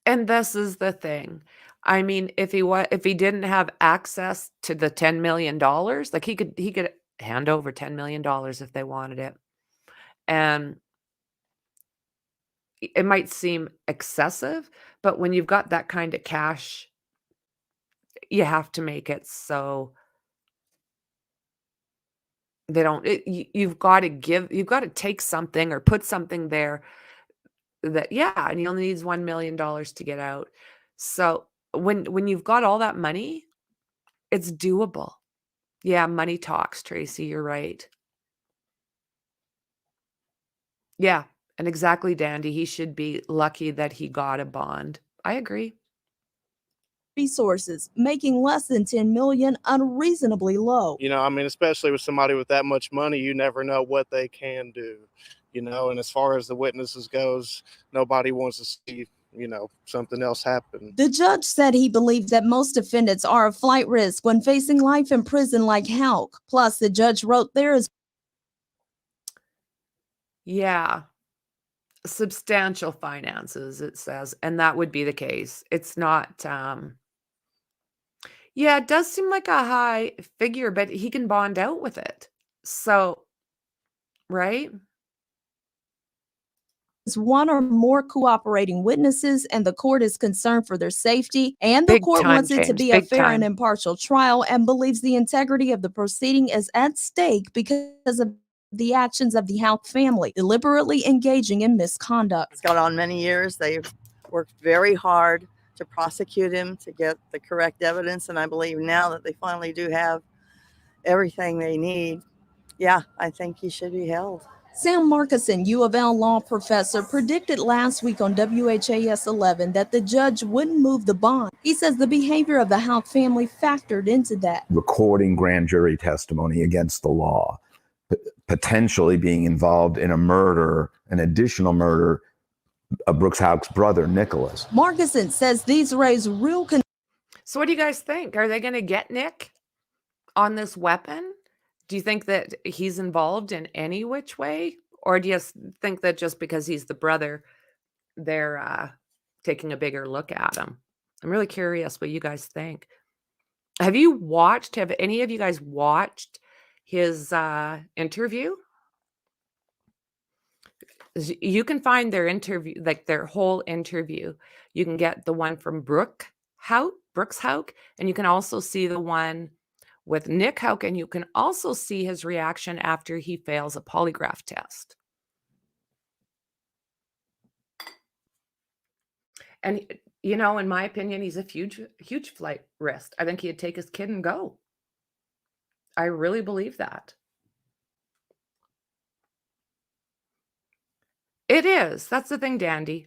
And this is the thing. I mean, if he didn't have access to the $10 million, like he could hand over $10 million if they wanted it. And it might seem excessive, but when you've got that kind of cash, you have to make it so they don't, you've got to take something or put something there that, yeah, and he only needs $1 million to get out. So when you've got all that money, it's doable. Yeah, money talks, Tracy, you're right. Yeah, and exactly, Dandy. He should be lucky that he got a bond. I agree. Resources, making less than $10 million unreasonably low. You know, I mean, especially with somebody with that much money, you never know what they can do. You know, and as far as the witnesses goes, nobody wants to see, you know, something else happen. The judge said he believes that most defendants are a flight risk when facing life in prison like Houck. Plus, the judge wrote there is substantial finances, it says, and that would be the case. It's not, it does seem like a high figure, but he can bond out with it. So, right? one or more cooperating witnesses, and the court is concerned for their safety, and the court wants it to be a fair and impartial trial and believes the integrity of the proceeding is at stake because of the actions of the Houck family, deliberately engaging in misconduct. It's gone on many years. They've worked very hard to prosecute him, to get the correct evidence, and I believe now that they finally do have everything they need, I think he should be held. Sam Markison, U of L law professor, predicted last week on WHAS 11 that the judge wouldn't move the bond. He says the behavior of the Houck family factored into that. Recording grand jury testimony against the law, potentially being involved in a murder, an additional murder of Brooks Houck's brother, Nicholas. Markison says these raise real concerns. So what do you guys think? Are they going to get Nick on this weapon? Do you think that he's involved in any which way? Or do you think that just because he's the brother, they're taking a bigger look at him? I'm really curious what you guys think. Have any of you guys watched his interview? You can find their interview, like their whole interview. You can get the one from Brooks Houck, and you can also see the one with Nick Houck, and you can also see his reaction after he fails a polygraph test. And, you know, in my opinion, he's a huge flight risk. I think he'd take his kid and go. I really believe that. It is. That's the thing, Dandy.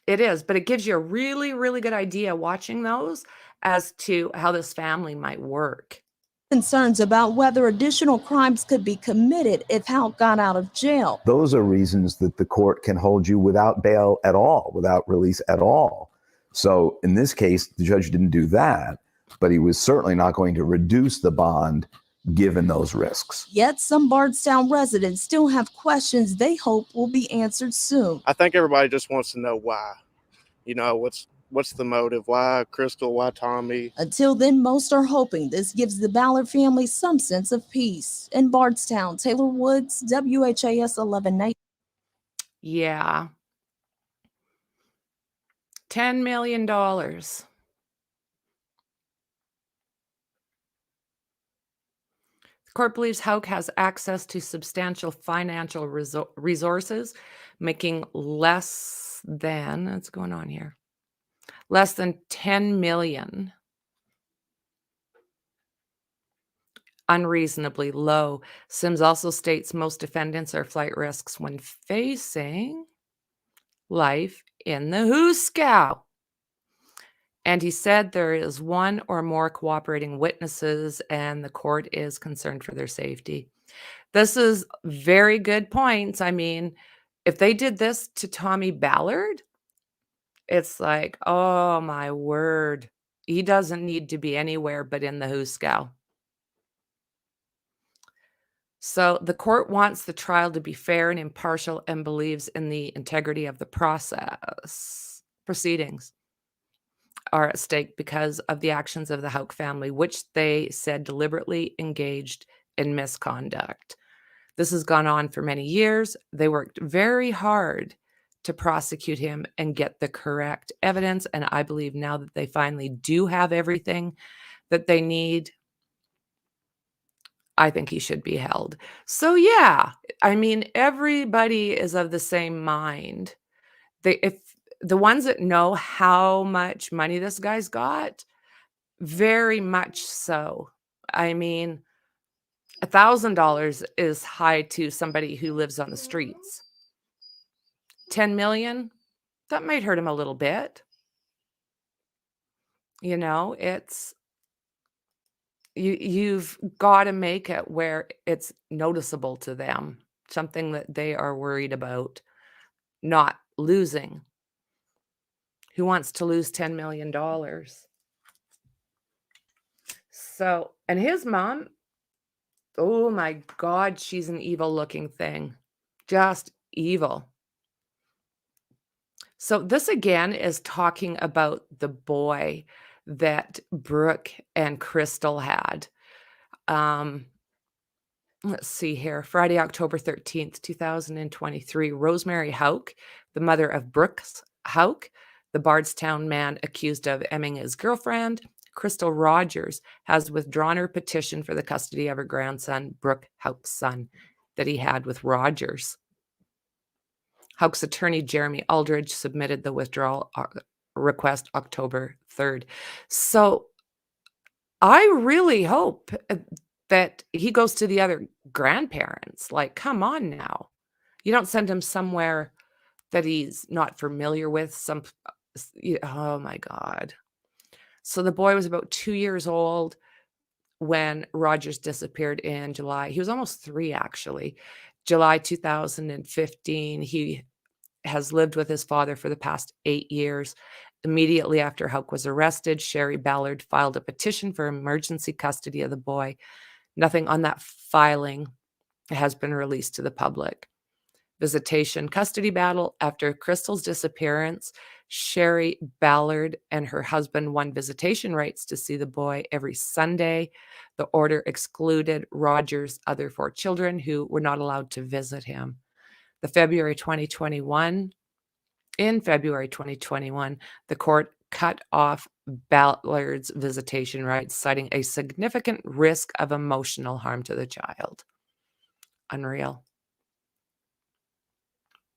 It is, but it gives you a really, really good idea watching those as to how this family might work. Concerns about whether additional crimes could be committed if Houck got out of jail. Those are reasons that the court can hold you without bail at all, without release at all. So in this case, the judge didn't do that, but he was certainly not going to reduce the bond given those risks. Yet some Bardstown residents still have questions they hope will be answered soon. I think everybody just wants to know why. You know, what's the motive? Why Chrystal? Why Tommy? Until then, most are hoping this gives the Ballard family some sense of peace. In Bardstown, Taylor Woods, WHAS 11. Yeah. $10 million. The court believes Houck has access to substantial financial resources, making less than, what's going on here? Less than 10 million. Unreasonably low. Sims also states most defendants are flight risks when facing life in the Huskow. And he said there is one or more cooperating witnesses and the court is concerned for their safety. This is very good points. I mean, if they did this to Tommy Ballard, it's like, oh my word. He doesn't need to be anywhere but in the Hooskow. So the court wants the trial to be fair and impartial and believes in the integrity of the process. Proceedings are at stake because of the actions of the Houck family, which they said deliberately engaged in misconduct. This has gone on for many years. They worked very hard to prosecute him and get the correct evidence. And I believe now that they finally do have everything that they need, I think he should be held. So yeah, I mean, everybody is of the same mind. If the ones that know how much money this guy's got, very much so. I mean, $1,000 is high to somebody who lives on the streets. 10 million, that might hurt him a little bit. You know, it's you've got to make it where it's noticeable to them, something that they are worried about not losing. Who wants to lose $10 million? So, and his mom, oh my God, she's an evil looking thing. Just evil. So this again is talking about the boy that Brooke and Chrystal had. Let's see here. Friday, October 13th, 2023. Rosemary Houck, the mother of Brooks Houck, the Bardstown man accused of emming his girlfriend, Chrystal Rogers, has withdrawn her petition for the custody of her grandson, Brooke Houck's son, that he had with Rogers. Houck's attorney, Jeremy Aldridge, submitted the withdrawal request October 3rd. So I really hope that he goes to the other grandparents. Like, come on now. You don't send him somewhere that he's not familiar with. Oh my God. So the boy was about 2 years old when Rogers disappeared in July. He was almost 3, actually. July 2015. He has lived with his father for the past 8 years. Immediately after Houck was arrested, Sherry Ballard filed a petition for emergency custody of the boy. Nothing on that filing has been released to the public. Visitation custody battle. After Chrystal's disappearance, Sherry Ballard and her husband won visitation rights to see the boy every Sunday. The order excluded Rogers' other 4 children who were not allowed to visit him. In February 2021, the court cut off Ballard's visitation rights, citing a significant risk of emotional harm to the child. Unreal.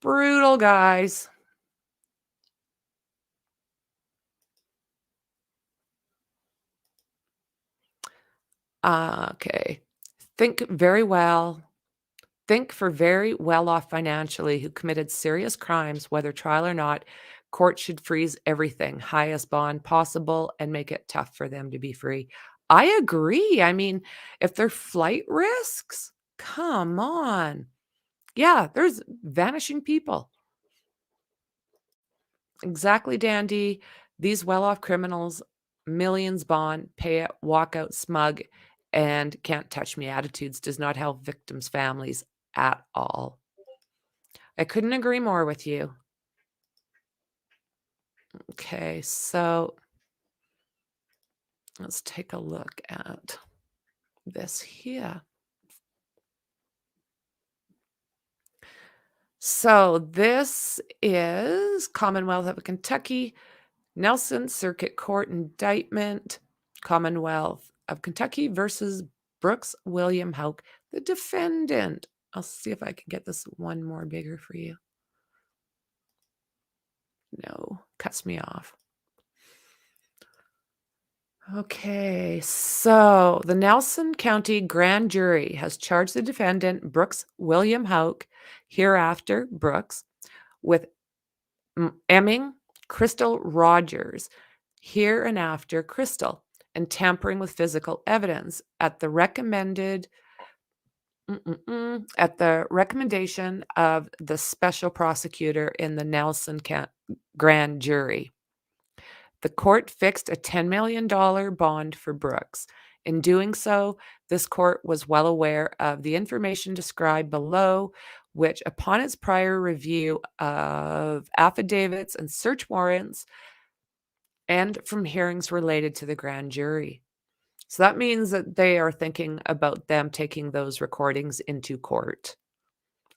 Brutal, guys. Okay. Think for very well off financially who committed serious crimes, whether trial or not. Court should freeze everything, highest bond possible, and make it tough for them to be free. I agree. I mean, if they're flight risks, come on. Yeah, there's vanishing people. Exactly, Dandy. These well-off criminals, millions bond, pay it, walk out smug, and can't touch me attitudes does not help victims' families at all. I couldn't agree more with you. Okay, so let's take a look at this here. So this is Commonwealth of Kentucky, Nelson Circuit Court indictment, Commonwealth of Kentucky versus Brooks William Houck, the defendant. I'll see if I can get this one more bigger for you. No, cuts me off. Okay, so the Nelson County Grand Jury has charged the defendant, Brooks William Houck, hereafter Brooks, with emming Chrystal Rogers, here and after Chrystal, and tampering with physical evidence at the recommended At the recommendation of the special prosecutor in the Nelson grand jury, the court fixed a $10 million bond for Brooks. In doing so, this court was well aware of the information described below, which, upon its prior review of affidavits and search warrants, and from hearings related to the grand jury. So that means that they are thinking about them taking those recordings into court,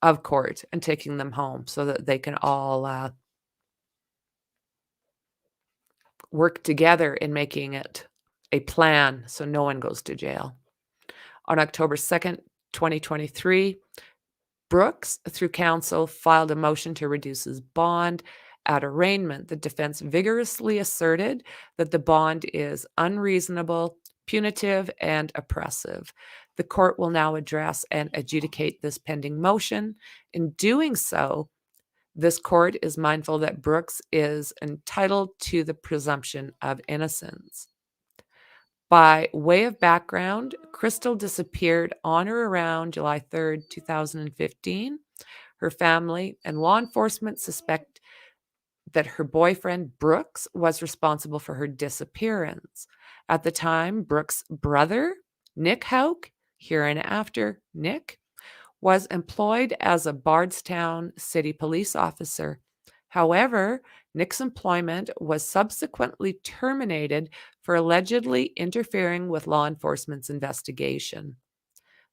and taking them home so that they can all work together in making it a plan so no one goes to jail. On October 2nd, 2023, Brooks, through counsel, filed a motion to reduce his bond. At arraignment, the defense vigorously asserted that the bond is unreasonable, punitive, and oppressive. The court will now address and adjudicate this pending motion. In doing so, this court is mindful that Brooks is entitled to the presumption of innocence. By way of background, Chrystal disappeared on or around July 3rd, 2015. Her family and law enforcement suspect that her boyfriend, Brooks, was responsible for her disappearance. At the time, Brooks' brother, Nick Houck, hereinafter Nick, was employed as a Bardstown City police officer. However, Nick's employment was subsequently terminated for allegedly interfering with law enforcement's investigation.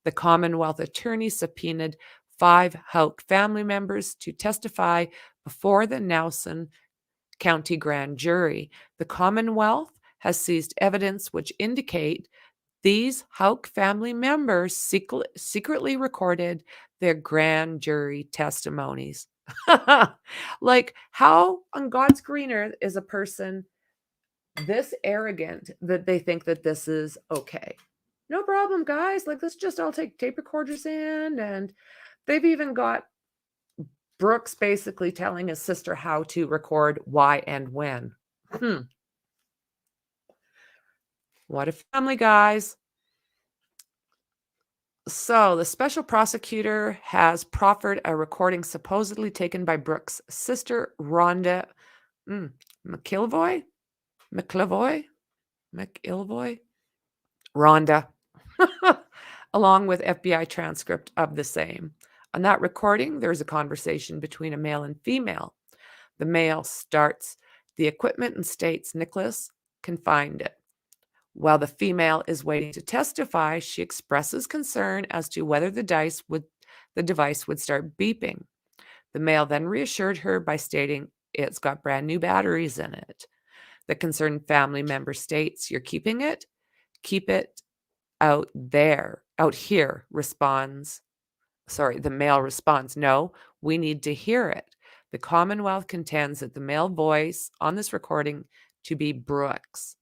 The Commonwealth attorney subpoenaed 5 Houck family members to testify before the Nelson County grand jury. The Commonwealth has seized evidence which indicate these Houck family members secretly recorded their grand jury testimonies. Like, how on God's green earth is a person this arrogant that they think that this is okay? No problem, guys. Like, let's just all take tape recorders in. And they've even got Brooks basically telling his sister how to record why and when. What a family, guys. So the special prosecutor has proffered a recording supposedly taken by Brooks' sister, Rhonda McIlvoy, Rhonda, along with FBI transcript of the same. On that recording, there's a conversation between a male and female. The male starts the equipment and states Nicholas can find it. While the female is waiting to testify, she expresses concern as to whether the device would start beeping. The male then reassured her by stating it's got brand new batteries in it. The concerned family member states, "You're keeping it? Keep it out here," the male responds, "No, we need to hear it." The Commonwealth contends that the male voice on this recording to be Brooks.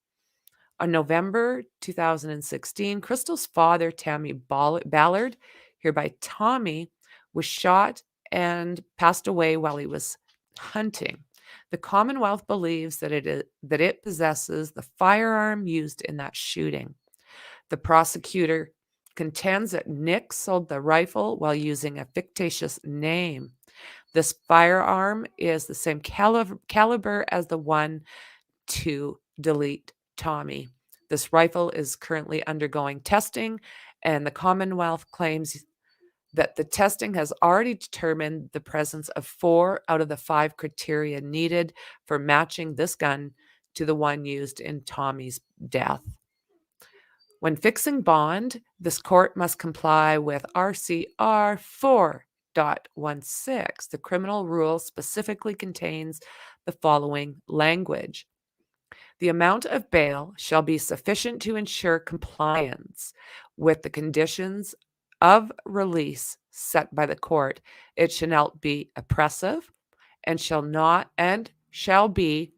On November 2016, Chrystal's father, Tammy Ballard, hereby Tommy, was shot and passed away while he was hunting. The Commonwealth believes that it possesses the firearm used in that shooting. The prosecutor contends that Nick sold the rifle while using a fictitious name. This firearm is the same caliber as the one to delete Tommy. This rifle is currently undergoing testing, and the Commonwealth claims that the testing has already determined the presence of 4 out of the 5 criteria needed for matching this gun to the one used in Tommy's death. When fixing bond, this court must comply with RCR 4.16. The criminal rule specifically contains the following language: the amount of bail shall be sufficient to ensure compliance with the conditions of release set by the court. It shall not be oppressive and shall be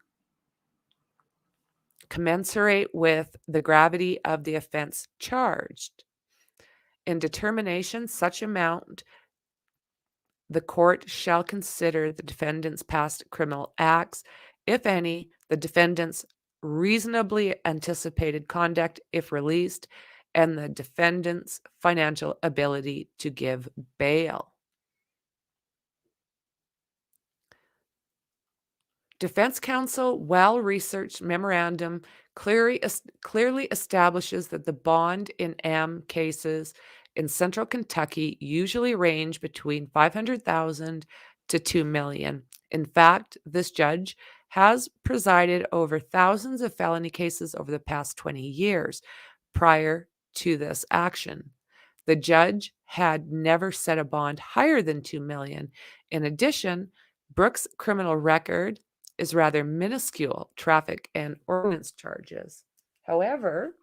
commensurate with the gravity of the offense charged. In determination such amount, the court shall consider the defendant's past criminal acts, if any, the defendant's reasonably anticipated conduct if released, and the defendant's financial ability to give bail. Defense counsel, well-researched memorandum clearly establishes that the bond in M cases in Central Kentucky usually range between $500,000 to $2 million. In fact, this judge has presided over thousands of felony cases over the past 20 years prior to this action. The judge had never set a bond higher than $2 million. In addition, Brooks' criminal record is rather minuscule traffic and ordinance charges. However,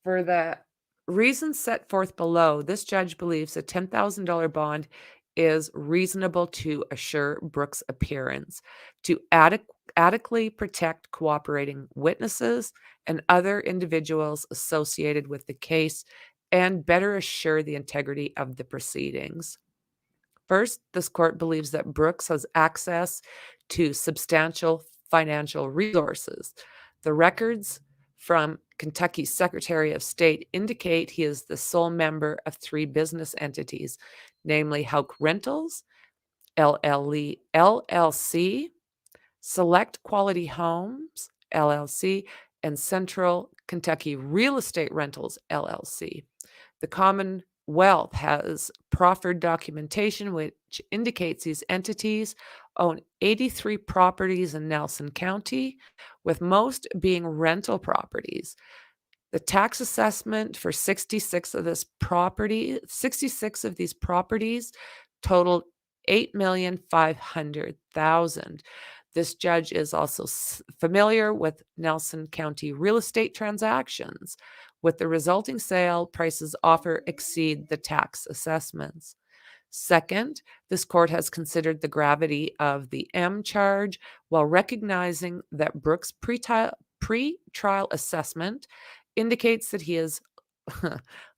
for the reasons set forth below, this judge believes a $10,000 bond is reasonable to assure Brooks' appearance, to adequately protect cooperating witnesses and other individuals associated with the case, and better assure the integrity of the proceedings. First, this court believes that Brooks has access to substantial financial resources. The records from Kentucky's Secretary of State indicate he is the sole member of 3 business entities, namely Houck Rentals, LLC, Select Quality Homes, LLC, and Central Kentucky Real Estate Rentals, LLC. The Commonwealth has proffered documentation which indicates these entities own 83 properties in Nelson County, with most being rental properties. The tax assessment for 66 of these properties totaled $8,500,000. This judge is also familiar with Nelson County real estate transactions. With the resulting sale, prices often exceed the tax assessments. Second, this court has considered the gravity of the M charge while recognizing that Brooks' pre-trial assessment indicates that he is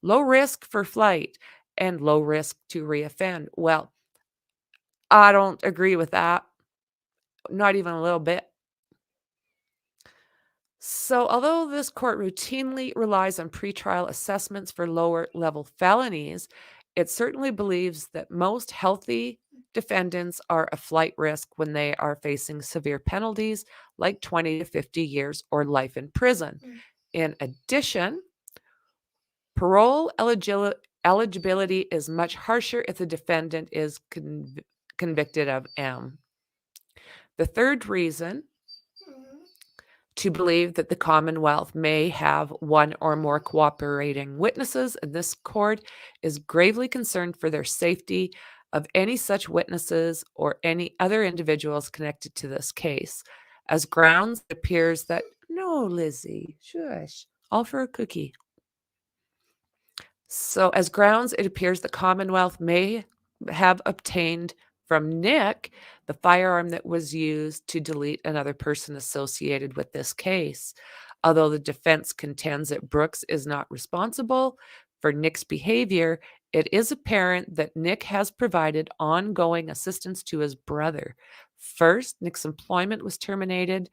low risk for flight and low risk to reoffend. Well, I don't agree with that. Not even a little bit. So, although this court routinely relies on pretrial assessments for lower level felonies, it certainly believes that most healthy defendants are a flight risk when they are facing severe penalties like 20 to 50 years or life in prison. In addition, parole eligibility is much harsher if the defendant is convicted of M. The third reason to believe that the Commonwealth may have one or more cooperating witnesses in this court is gravely concerned for their safety of any such witnesses or any other individuals connected to this case. As grounds, it appears that, no, Lizzie, shush, all for a cookie. So as grounds, it appears the Commonwealth may have obtained from Nick the firearm that was used to delete another person associated with this case. Although the defense contends that Brooks is not responsible for Nick's behavior, it is apparent that Nick has provided ongoing assistance to his brother. First, Nick's employment was terminated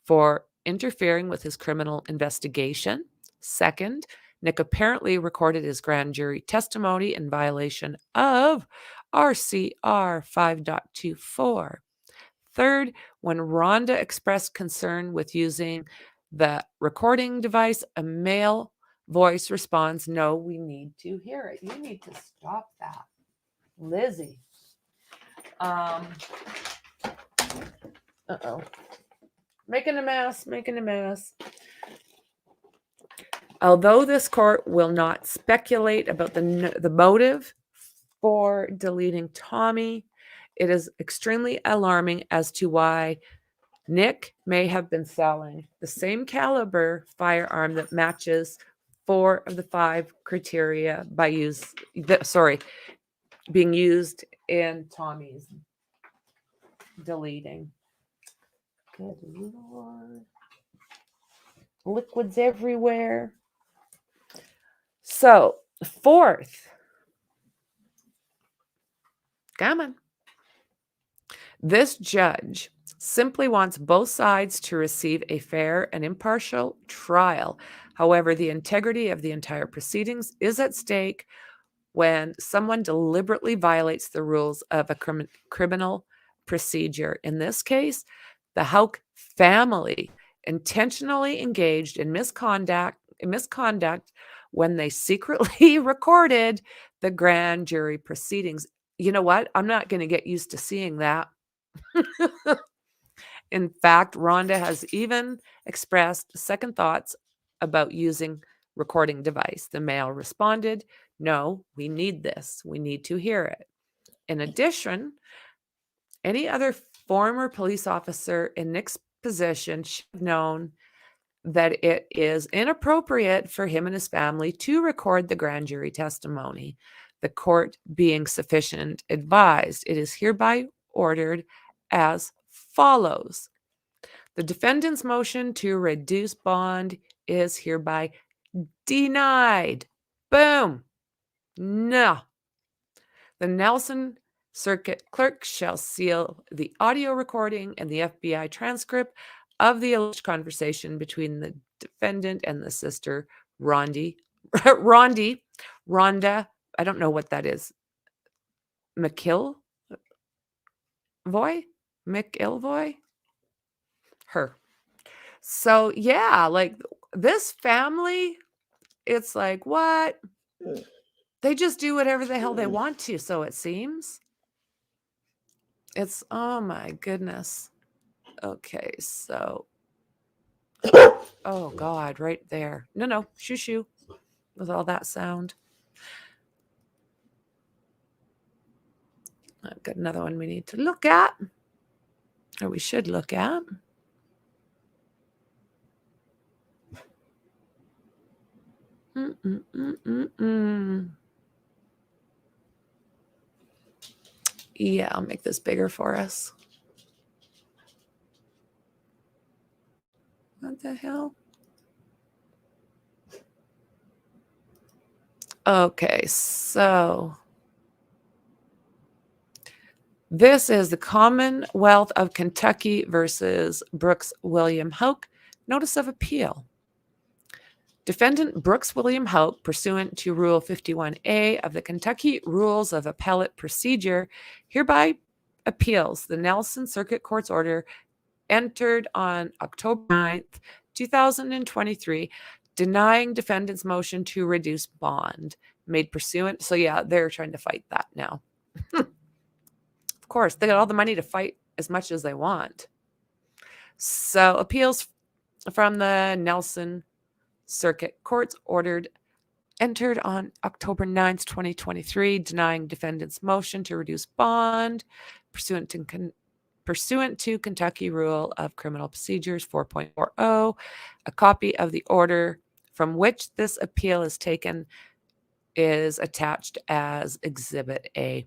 for interfering with his criminal investigation. Second, Nick apparently recorded his grand jury testimony in violation of RCR 5.24. Third, when Rhonda expressed concern with using the recording device, a male voice responds, no, we need to hear it. You need to stop that. Lizzie. Making a mess. Although this court will not speculate about the motive for deleting Tommy, it is extremely alarming as to why Nick may have been selling the same caliber firearm that matches 4 of the 5 criteria being used in Tommy's deleting. Good Lord. Liquids everywhere. So, fourth. Come on. This judge simply wants both sides to receive a fair and impartial trial. However, the integrity of the entire proceedings is at stake when someone deliberately violates the rules of a criminal procedure. In this case, the Houck family intentionally engaged in misconduct when they secretly recorded the grand jury proceedings. You know what? I'm not going to get used to seeing that. In fact, Rhonda has even expressed second thoughts about using recording device. The male responded, "No, we need this. We need to hear it." In addition, any other former police officer in Nick's position should have known that it is inappropriate for him and his family to record the grand jury testimony. The court, being sufficient, advised it is hereby ordered as follows. The defendant's motion to reduce bond is hereby denied. Boom. No. The Nelson Circuit Clerk shall seal the audio recording and the FBI transcript of the alleged conversation between the defendant and the sister, Rhonda. I don't know what that is. McIlvoy? Her. So, yeah, like this family, it's like, what? They just do whatever the hell they want to, so it seems. It's, oh my goodness. Okay, so. Oh, God, right there. No, shoo, with all that sound. I've got another one we need to look at, or we should look at. Yeah, I'll make this bigger for us. What the hell? Okay, so this is the Commonwealth of Kentucky versus Brooks William Houck. Notice of appeal. Defendant Brooks William Houck, pursuant to Rule 51A of the Kentucky Rules of Appellate Procedure, hereby appeals the Nelson Circuit Court's order entered on October 9th, 2023, denying defendant's motion to reduce bond made pursuant. So yeah, they're trying to fight that now. Of course, they got all the money to fight as much as they want. So appeals from the Nelson Circuit Court's ordered entered on October 9th, 2023, denying defendant's motion to reduce bond pursuant to Kentucky Rule of Criminal Procedures 4.40. A copy of the order from which this appeal is taken is attached as Exhibit A.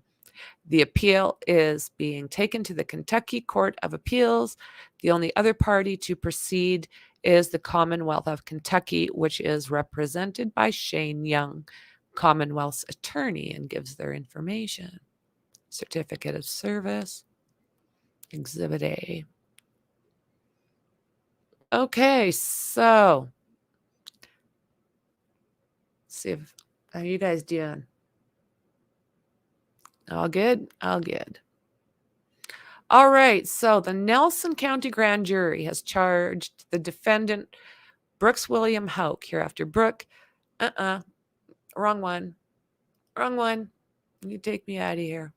The appeal is being taken to the Kentucky Court of Appeals. The only other party to proceed is the Commonwealth of Kentucky, which is represented by Shane Young, Commonwealth's attorney, and gives their information. Certificate of service, Exhibit A. Okay, so let's see if how you guys doing? All good? All good. All right, so the Nelson County Grand Jury has charged the defendant, Brooks William Houck, hereafter Brooke. Wrong one. Wrong one. You take me out of here.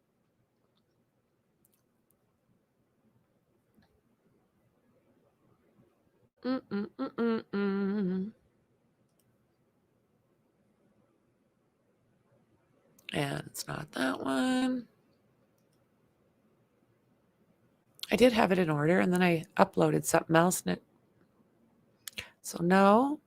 And it's not that one. I did have it in order, and then I uploaded something else. And so no.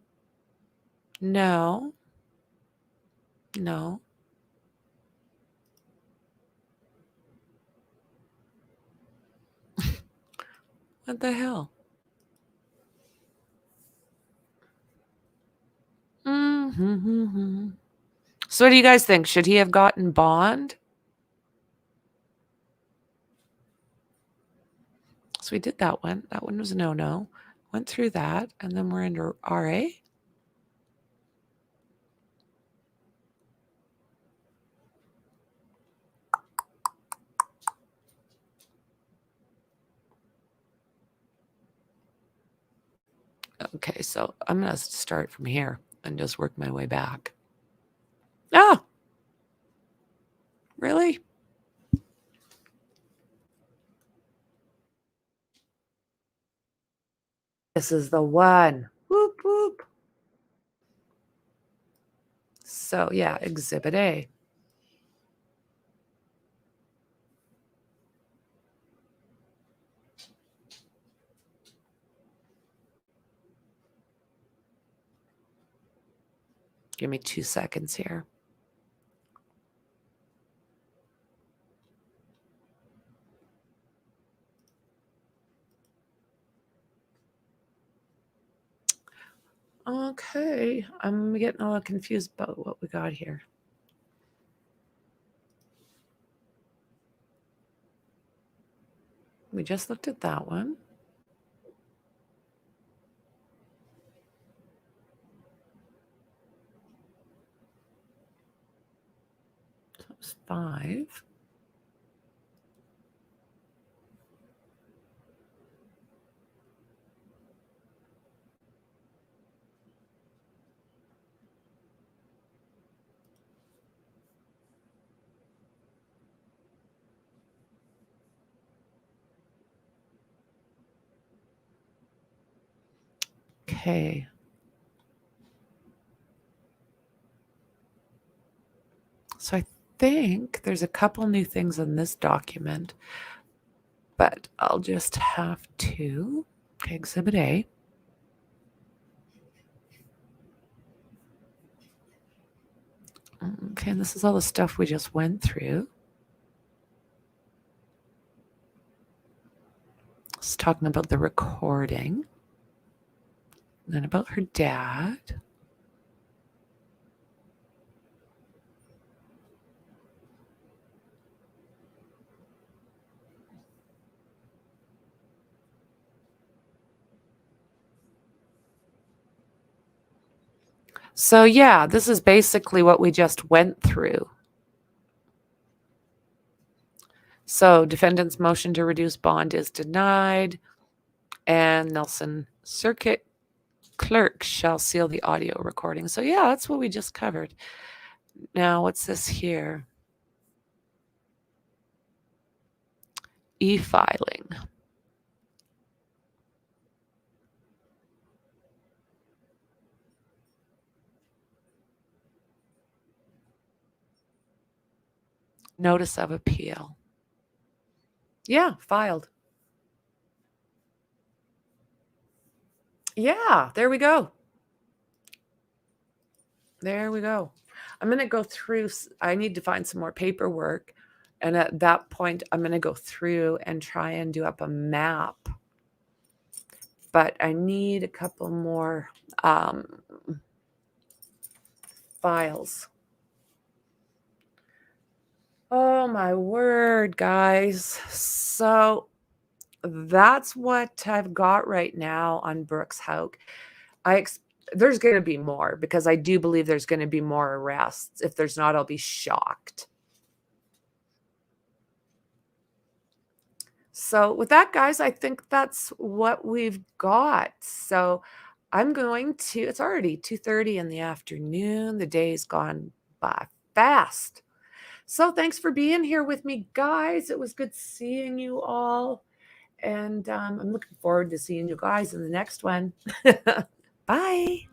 What the hell? So what do you guys think? Should he have gotten bond? So we did that one. That one was a no-no. Went through that, and then we're into RA. Okay, so I'm going to start from here and just work my way back. Ah! Really? This is the one. Whoop, whoop. So, yeah, Exhibit A. Give me 2 seconds here. Okay, I'm getting a little confused about what we got here. We just looked at that one. That was 5. Okay. So I think there's a couple new things in this document, but I'll just have to. Okay, Exhibit A. Okay, and this is all the stuff we just went through. It's talking about the recording. And then about her dad. So yeah, this is basically what we just went through. So defendant's motion to reduce bond is denied, and Nelson Circuit Clerk shall seal the audio recording. So yeah, that's what we just covered. Now, what's this here? E-filing. Notice of appeal. Yeah, filed. Yeah, there we go. There we go. I'm going to go through. I need to find some more paperwork. And at that point, I'm going to go through and try and do up a map. But I need a couple more files. Oh, my word, guys. So that's what I've got right now on Brooks Hauk. There's going to be more because I do believe there's going to be more arrests. If there's not, I'll be shocked. So with that, guys, I think that's what we've got. So I'm going to, it's already 2:30 in the afternoon. The day's gone by fast. So thanks for being here with me, guys. It was good seeing you all. And I'm looking forward to seeing you guys in the next one. Bye.